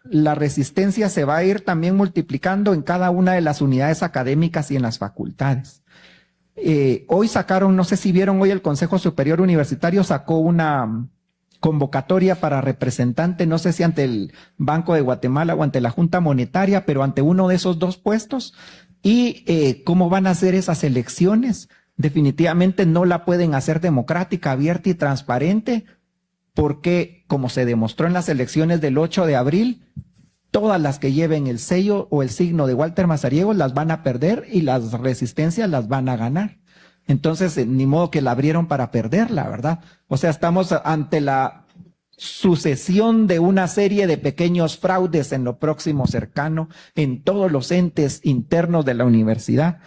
la resistencia se va a ir también multiplicando en cada una de las unidades académicas y en las facultades. Hoy sacaron, no sé si vieron, hoy el Consejo Superior Universitario sacó una convocatoria para representante, no sé si ante el Banco de Guatemala o ante la Junta Monetaria, pero ante uno de esos dos puestos. Y cómo van a hacer esas elecciones. Definitivamente no la pueden hacer democrática, abierta y transparente, porque como se demostró en las elecciones del 8 de abril, todas las que lleven el sello o el signo de Walter Mazariegos las van a perder y las resistencias las van a ganar. Entonces, ni modo que la abrieron para perderla, ¿verdad? O sea, estamos ante la sucesión de una serie de pequeños fraudes en lo próximo cercano, en todos los entes internos de la universidad.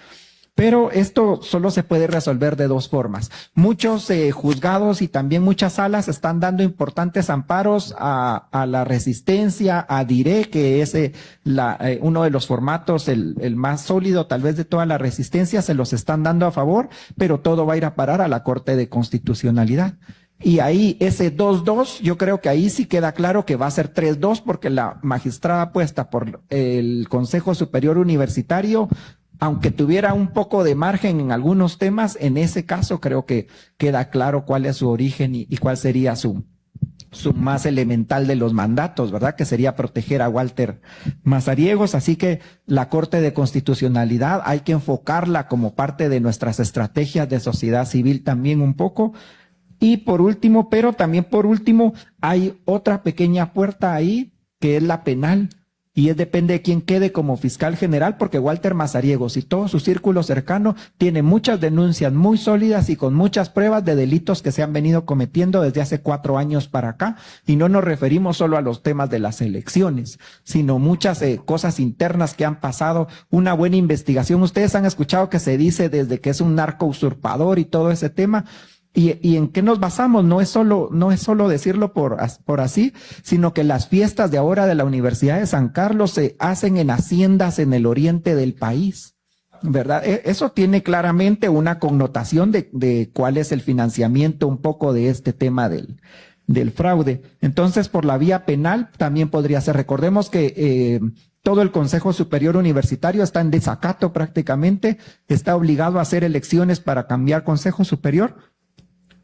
Pero esto solo se puede resolver de dos formas. Muchos juzgados y también muchas salas están dando importantes amparos a la resistencia, a DIRE, que es uno de los formatos, el más sólido tal vez de toda la resistencia, se los están dando a favor, pero todo va a ir a parar a la Corte de Constitucionalidad. Y ahí ese 2-2, yo creo que ahí sí queda claro que va a ser 3-2, porque la magistrada puesta por el Consejo Superior Universitario, aunque tuviera un poco de margen en algunos temas, en ese caso creo que queda claro cuál es su origen y cuál sería su más elemental de los mandatos, ¿verdad? Que sería proteger a Walter Mazariegos. Así que la Corte de Constitucionalidad hay que enfocarla como parte de nuestras estrategias de sociedad civil también un poco. Y por último, pero también por último, hay otra pequeña puerta ahí, que es la penal. Y depende de quién quede como fiscal general, porque Walter Mazariegos y todo su círculo cercano tiene muchas denuncias muy sólidas y con muchas pruebas de delitos que se han venido cometiendo desde hace 4 años para acá. Y no nos referimos solo a los temas de las elecciones, sino muchas cosas internas que han pasado. Una buena investigación. Ustedes han escuchado que se dice desde que es un narco usurpador y todo ese tema. ¿Y en qué nos basamos? No es solo decirlo por así, sino que las fiestas de ahora de la Universidad de San Carlos se hacen en haciendas en el oriente del país, ¿verdad? Eso tiene claramente una connotación de cuál es el financiamiento un poco de este tema del fraude. Entonces, por la vía penal también podría ser. Recordemos que todo el Consejo Superior Universitario está en desacato prácticamente, está obligado a hacer elecciones para cambiar Consejo Superior,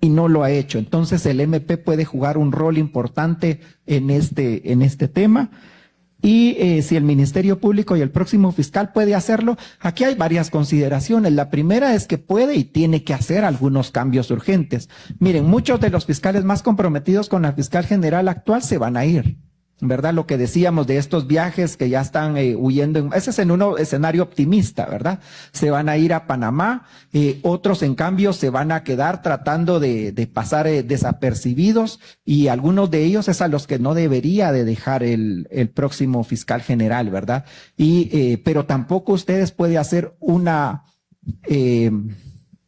y no lo ha hecho. Entonces el MP puede jugar un rol importante en este tema. Y si el Ministerio Público y el próximo fiscal puede hacerlo, aquí hay varias consideraciones. La primera es que puede y tiene que hacer algunos cambios urgentes. Miren, muchos de los fiscales más comprometidos con la fiscal general actual se van a ir, ¿verdad? Lo que decíamos de estos viajes que ya están huyendo, ese es en un escenario optimista, ¿verdad? Se van a ir a Panamá, otros en cambio se van a quedar tratando de pasar desapercibidos, y algunos de ellos es a los que no debería de dejar el próximo fiscal general, ¿verdad? Pero tampoco ustedes pueden hacer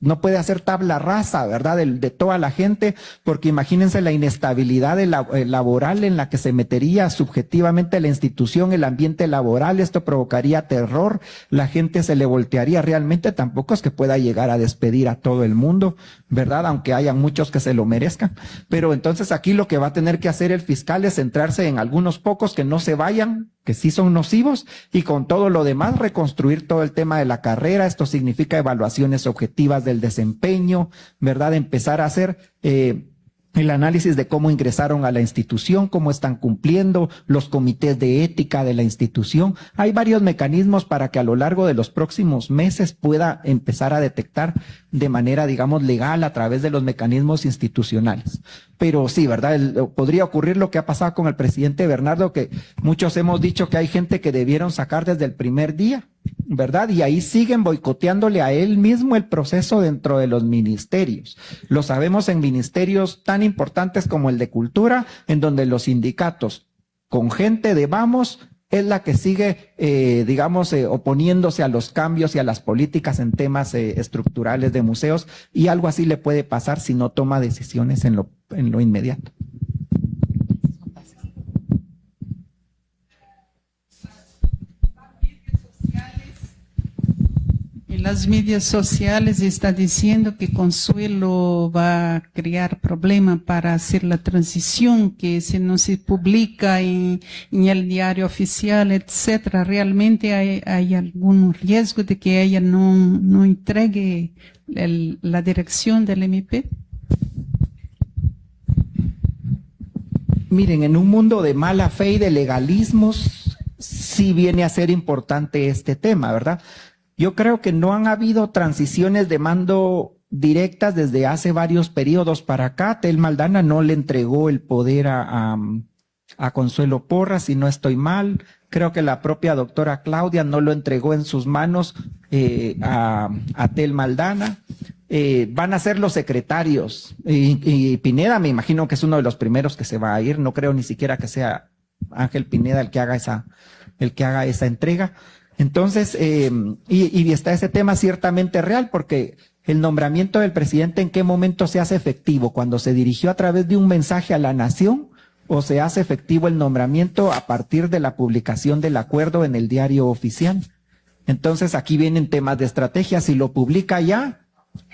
no puede hacer tabla rasa, ¿verdad? De toda la gente, porque imagínense la inestabilidad laboral en la que se metería subjetivamente la institución, el ambiente laboral. Esto provocaría terror, la gente se le voltearía. Realmente tampoco es que pueda llegar a despedir a todo el mundo, ¿verdad? Aunque haya muchos que se lo merezcan. Pero entonces aquí lo que va a tener que hacer el fiscal es centrarse en algunos pocos que no se vayan, que sí son nocivos, y con todo lo demás reconstruir todo el tema de la carrera. Esto significa evaluaciones objetivas del desempeño, ¿verdad? Empezar a hacer el análisis de cómo ingresaron a la institución, cómo están cumpliendo, los comités de ética de la institución. Hay varios mecanismos para que a lo largo de los próximos meses pueda empezar a detectar de manera, digamos, legal a través de los mecanismos institucionales. Pero sí, ¿verdad? Podría ocurrir lo que ha pasado con el presidente Bernardo, que muchos hemos dicho que hay gente que debieron sacar desde el primer día, ¿verdad? Y ahí siguen boicoteándole a él mismo el proceso dentro de los ministerios. Lo sabemos en ministerios tan importantes como el de Cultura, en donde los sindicatos, con gente de Vamos, es la que sigue, oponiéndose a los cambios y a las políticas en temas estructurales de museos, y algo así le puede pasar si no toma decisiones en lo inmediato. las medias sociales está diciendo que Consuelo va a crear problema para hacer la transición, que si no se publica en el diario oficial, etcétera. ¿Realmente hay algún riesgo de que ella no entregue la dirección del MP? Miren, en un mundo de mala fe y de legalismos, sí viene a ser importante este tema, ¿verdad? Yo creo que no han habido transiciones de mando directas desde hace varios periodos para acá. Telma Aldana no le entregó el poder a Consuelo Porras, si no estoy mal. Creo que la propia doctora Claudia no lo entregó en sus manos a Telma Aldana. Van a ser los secretarios. Y Pineda me imagino que es uno de los primeros que se va a ir. No creo ni siquiera que sea Ángel Pineda el que haga esa entrega. Entonces, y está ese tema ciertamente real, porque el nombramiento del presidente, ¿en qué momento se hace efectivo? ¿Cuando se dirigió a través de un mensaje a la nación o se hace efectivo el nombramiento a partir de la publicación del acuerdo en el diario oficial? Entonces, aquí vienen temas de estrategia. Si lo publica ya,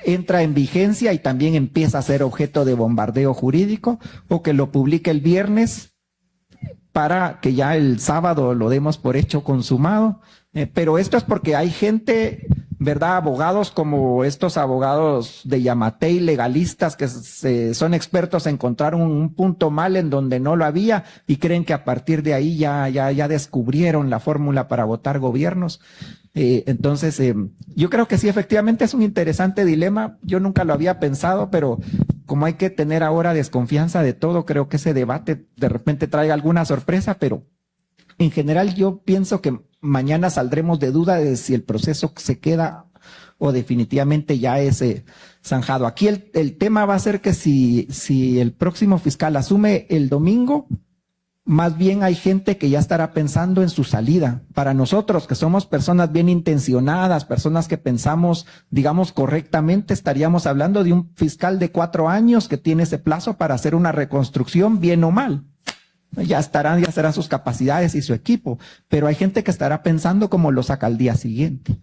entra en vigencia y también empieza a ser objeto de bombardeo jurídico, o que lo publique el viernes para que ya el sábado lo demos por hecho consumado. Pero esto es porque hay gente, ¿verdad? Abogados como estos abogados de Yamatei, legalistas, que son expertos en encontrar un punto mal en donde no lo había y creen que a partir de ahí ya descubrieron la fórmula para votar gobiernos. Entonces, yo creo que sí, efectivamente es un interesante dilema. Yo nunca lo había pensado, pero como hay que tener ahora desconfianza de todo, creo que ese debate de repente traiga alguna sorpresa, pero en general yo pienso que mañana saldremos de duda de si el proceso se queda o definitivamente ya es zanjado. Aquí el tema va a ser que si el próximo fiscal asume el domingo, más bien hay gente que ya estará pensando en su salida. Para nosotros, que somos personas bien intencionadas, personas que pensamos, digamos, correctamente, estaríamos hablando de un fiscal de 4 años que tiene ese plazo para hacer una reconstrucción, bien o mal. Ya serán sus capacidades y su equipo, pero hay gente que estará pensando cómo lo saca al día siguiente.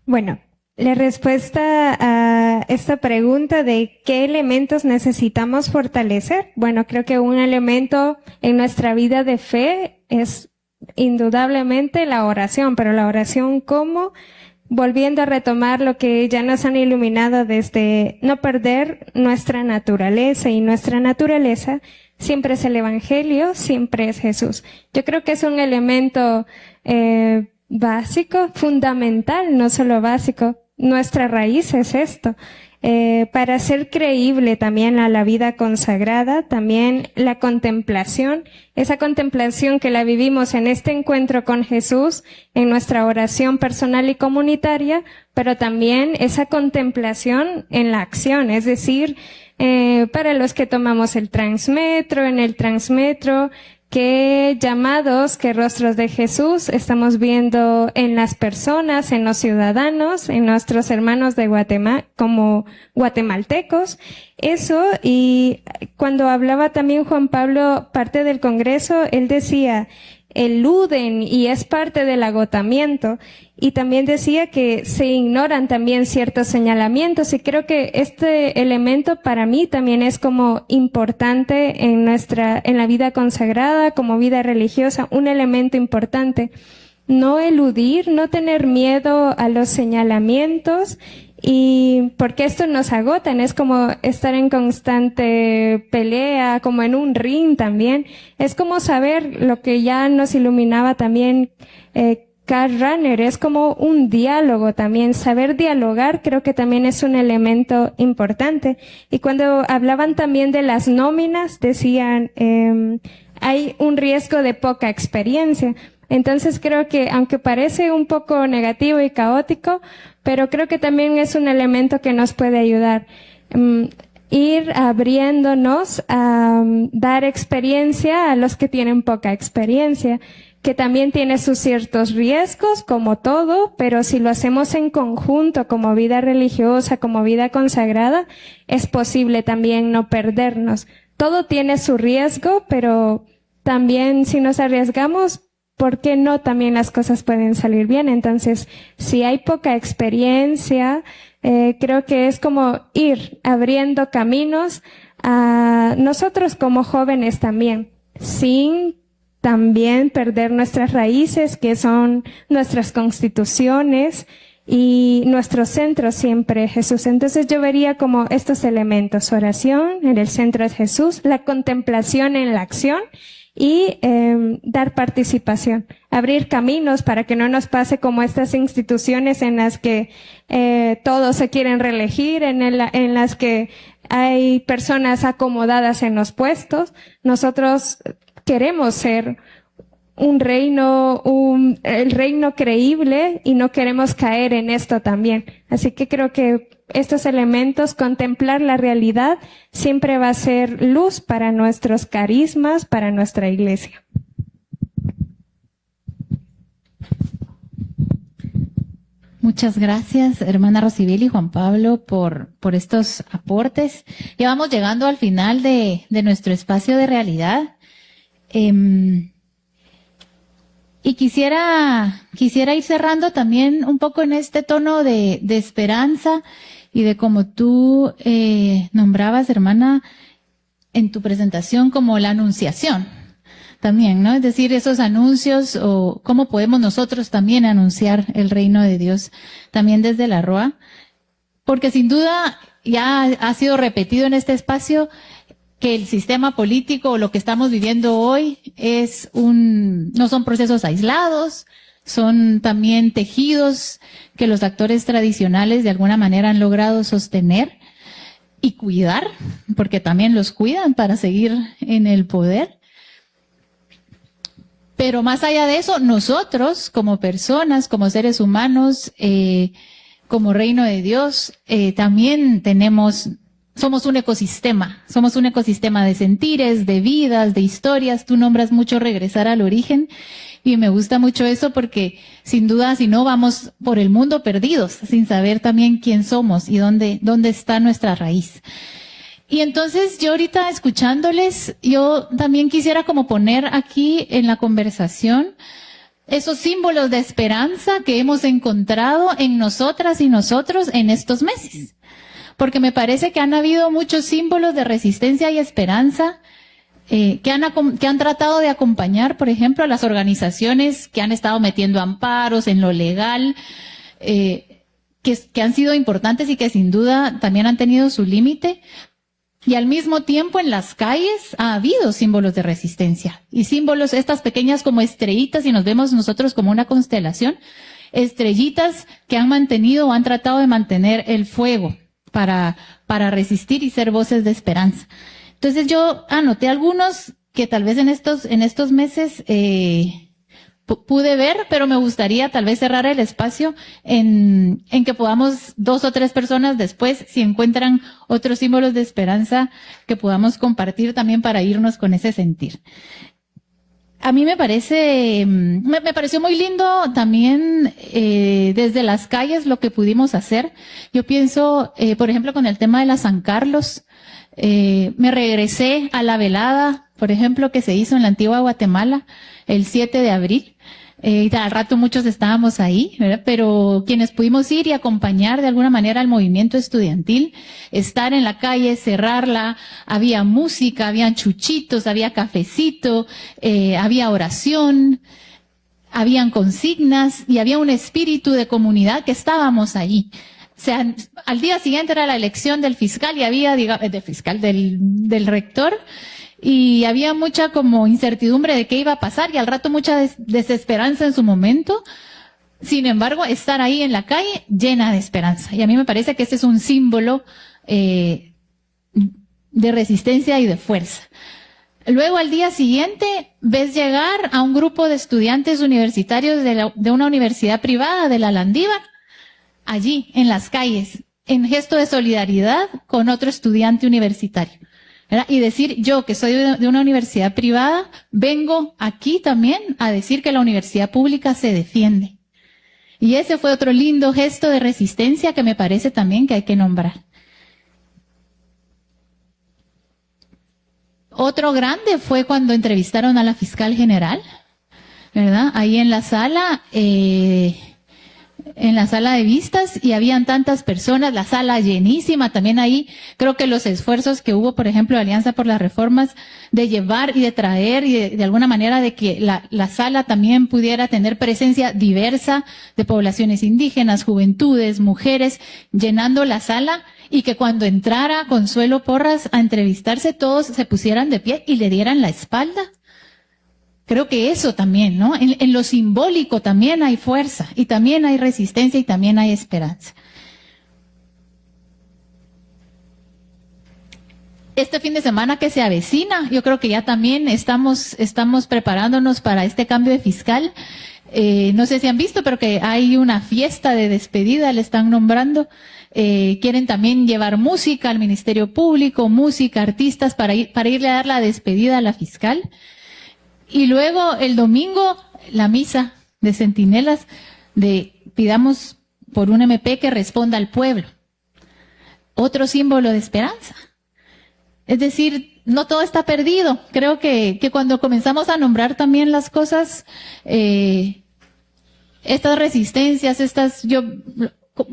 Bueno, la respuesta a esta pregunta de qué elementos necesitamos fortalecer. Bueno, creo que un elemento en nuestra vida de fe es indudablemente la oración, pero la oración como, volviendo a retomar lo que ya nos han iluminado desde no perder nuestra naturaleza, y nuestra naturaleza siempre es el Evangelio, siempre es Jesús. Yo creo que es un elemento básico, fundamental, no solo básico. Nuestra raíz es esto. Para ser creíble también a la vida consagrada, también la contemplación, esa contemplación que la vivimos en este encuentro con Jesús, en nuestra oración personal y comunitaria, pero también esa contemplación en la acción, es decir, para los que tomamos el Transmetro, en el Transmetro, qué llamados, qué rostros de Jesús estamos viendo en las personas, en los ciudadanos, en nuestros hermanos de Guatemala, como guatemaltecos. Eso, y cuando hablaba también Juan Pablo, parte del Congreso, él decía, eluden y es parte del agotamiento. Y también decía que se ignoran también ciertos señalamientos, y creo que este elemento para mí también es como importante en la vida consagrada, como vida religiosa, un elemento importante. No eludir, no tener miedo a los señalamientos, y porque esto nos agotan, es como estar en constante pelea, como en un ring también. Es como saber lo que ya nos iluminaba también Karl Rahner, es como un diálogo también. Saber dialogar creo que también es un elemento importante. Y cuando hablaban también de las nóminas, decían, hay un riesgo de poca experiencia. Entonces creo que, aunque parece un poco negativo y caótico, pero creo que también es un elemento que nos puede ayudar. Ir abriéndonos a dar experiencia a los que tienen poca experiencia, que también tiene sus ciertos riesgos, como todo, pero si lo hacemos en conjunto, como vida religiosa, como vida consagrada, es posible también no perdernos. Todo tiene su riesgo, pero también si nos arriesgamos, ¿por qué no también las cosas pueden salir bien? Entonces, si hay poca experiencia, creo que es como ir abriendo caminos a nosotros como jóvenes también, sin también perder nuestras raíces, que son nuestras constituciones y nuestro centro siempre Jesús. Entonces yo vería como estos elementos: oración, en el centro es Jesús, la contemplación en la acción y dar participación, abrir caminos para que no nos pase como estas instituciones en las que todos se quieren reelegir, en las que hay personas acomodadas en los puestos. Nosotros queremos ser un reino, el reino creíble, y no queremos caer en esto también. Así que creo que estos elementos, contemplar la realidad, siempre va a ser luz para nuestros carismas, para nuestra iglesia. Muchas gracias, hermana Rosibel y Juan Pablo, por estos aportes. Ya vamos llegando al final de nuestro espacio de realidad. Y quisiera ir cerrando también un poco en este tono de esperanza y de como tú nombrabas, hermana, en tu presentación, como la anunciación también, ¿no? Es decir, esos anuncios, o cómo podemos nosotros también anunciar el reino de Dios también desde la ROA, porque sin duda ya ha sido repetido en este espacio que el sistema político o lo que estamos viviendo hoy no son procesos aislados, son también tejidos que los actores tradicionales de alguna manera han logrado sostener y cuidar, porque también los cuidan para seguir en el poder. Pero más allá de eso, nosotros como personas, como seres humanos, como reino de Dios, también somos un ecosistema de sentires, de vidas, de historias. Tú nombras mucho regresar al origen, y me gusta mucho eso, porque sin duda, si no, vamos por el mundo perdidos, sin saber también quién somos y dónde está nuestra raíz. Y entonces yo ahorita escuchándoles, yo también quisiera como poner aquí en la conversación esos símbolos de esperanza que hemos encontrado en nosotras y nosotros en estos meses. Porque me parece que han habido muchos símbolos de resistencia y esperanza que han tratado de acompañar, por ejemplo, a las organizaciones que han estado metiendo amparos en lo legal, que han sido importantes y que sin duda también han tenido su límite. Y al mismo tiempo en las calles ha habido símbolos de resistencia y símbolos, estas pequeñas como estrellitas, y nos vemos nosotros como una constelación, estrellitas que han mantenido o han tratado de mantener el fuego para resistir y ser voces de esperanza. Entonces yo anoté algunos que tal vez en estos meses pude ver, pero me gustaría tal vez cerrar el espacio en que podamos 2 o 3 personas después, si encuentran otros símbolos de esperanza, que podamos compartir también para irnos con ese sentir. A mí me pareció muy lindo también desde las calles lo que pudimos hacer. Yo pienso, por ejemplo, con el tema de la San Carlos, me regresé a la velada, por ejemplo, que se hizo en la antigua Guatemala el 7 de abril. Al rato muchos estábamos ahí, ¿verdad? Pero quienes pudimos ir y acompañar de alguna manera al movimiento estudiantil, estar en la calle, cerrarla, había música, habían chuchitos, había cafecito, había oración, habían consignas y había un espíritu de comunidad que estábamos allí. O sea, al día siguiente era la elección del fiscal y había, del rector, y había mucha como incertidumbre de qué iba a pasar y al rato mucha desesperanza en su momento. Sin embargo, estar ahí en la calle llena de esperanza. Y a mí me parece que ese es un símbolo de resistencia y de fuerza. Luego, al día siguiente, ves llegar a un grupo de estudiantes universitarios de una universidad privada de la Landívar, allí en las calles, en gesto de solidaridad con otro estudiante universitario, ¿verdad? Y decir, yo que soy de una universidad privada, vengo aquí también a decir que la universidad pública se defiende. Y ese fue otro lindo gesto de resistencia que me parece también que hay que nombrar. Otro grande fue cuando entrevistaron a la fiscal general. ¿verdad? Ahí en la sala de vistas, y habían tantas personas, la sala llenísima. También ahí creo que los esfuerzos que hubo, por ejemplo, de Alianza por las Reformas, de llevar y de traer y de alguna manera de que la sala también pudiera tener presencia diversa de poblaciones indígenas, juventudes, mujeres, llenando la sala, y que cuando entrara Consuelo Porras a entrevistarse, todos se pusieran de pie y le dieran la espalda. Creo que eso también, ¿no? En lo simbólico también hay fuerza, y también hay resistencia, y también hay esperanza. Este fin de semana que se avecina, yo creo que ya también estamos preparándonos para este cambio de fiscal. No sé si han visto, pero que hay una fiesta de despedida, le están nombrando. Quieren también llevar música al Ministerio Público, música, artistas, para irle a dar la despedida a la fiscal. Y luego el domingo, la misa de centinelas, pidamos por un MP que responda al pueblo. Otro símbolo de esperanza. Es decir, no todo está perdido. Creo que cuando comenzamos a nombrar también las cosas, estas resistencias, yo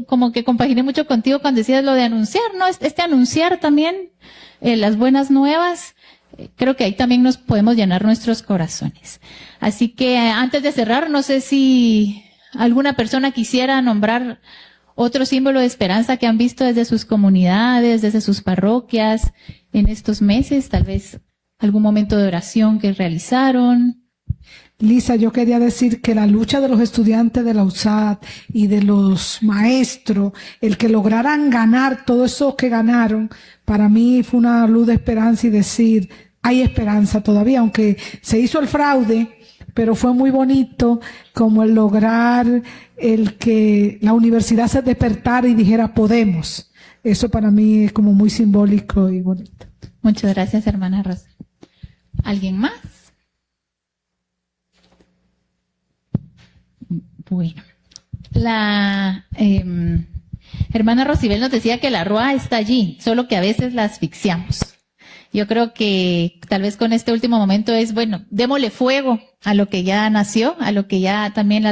como que compaginé mucho contigo cuando decías lo de anunciar, ¿no? Este anunciar también las buenas nuevas. Creo que ahí también nos podemos llenar nuestros corazones. Así que antes de cerrar, no sé si alguna persona quisiera nombrar otro símbolo de esperanza que han visto desde sus comunidades, desde sus parroquias en estos meses, tal vez algún momento de oración que realizaron. Lisa, yo quería decir que la lucha de los estudiantes de la USAT y de los maestros, el que lograran ganar todo eso que ganaron, para mí fue una luz de esperanza, y decir, hay esperanza todavía, aunque se hizo el fraude, pero fue muy bonito como el lograr el que la universidad se despertara y dijera podemos. Eso para mí es como muy simbólico y bonito. Muchas gracias, hermana Rosa. ¿Alguien más? Bueno, la hermana Rosibel nos decía que la RUA está allí, solo que a veces la asfixiamos. Yo creo que tal vez con este último momento es, bueno, démosle fuego a lo que ya nació, a lo que ya también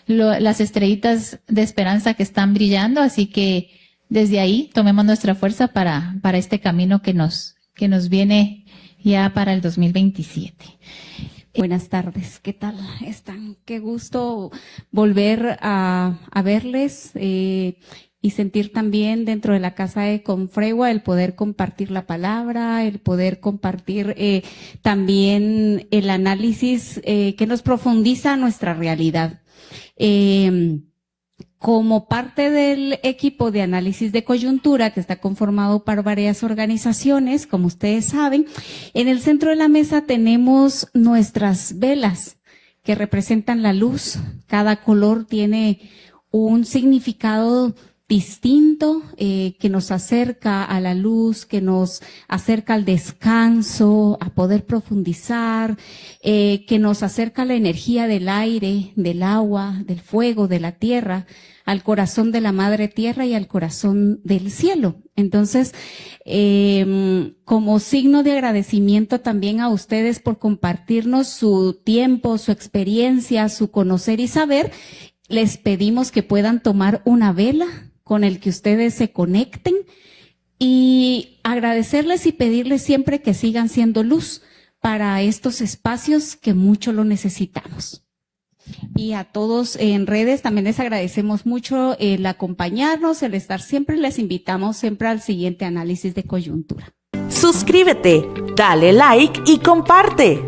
las estrellitas de esperanza que están brillando, así que desde ahí tomemos nuestra fuerza para este camino que nos viene ya para el 2027. Buenas tardes, ¿qué tal están? Qué gusto volver a verles y sentir también dentro de la casa de Confregua el poder compartir la palabra, el poder compartir también el análisis que nos profundiza nuestra realidad. Como parte del equipo de análisis de coyuntura, que está conformado por varias organizaciones, como ustedes saben, en el centro de la mesa tenemos nuestras velas que representan la luz. Cada color tiene un significado distinto que nos acerca a la luz, que nos acerca al descanso, a poder profundizar, que nos acerca a la energía del aire, del agua, del fuego, de la tierra, al corazón de la madre tierra y al corazón del cielo. Entonces, como signo de agradecimiento también a ustedes por compartirnos su tiempo, su experiencia, su conocer y saber, les pedimos que puedan tomar una vela con el que ustedes se conecten y agradecerles y pedirles siempre que sigan siendo luz para estos espacios que mucho lo necesitamos. Y a todos en redes también les agradecemos mucho el acompañarnos, el estar siempre. Les invitamos siempre al siguiente análisis de coyuntura. Suscríbete, dale like y comparte.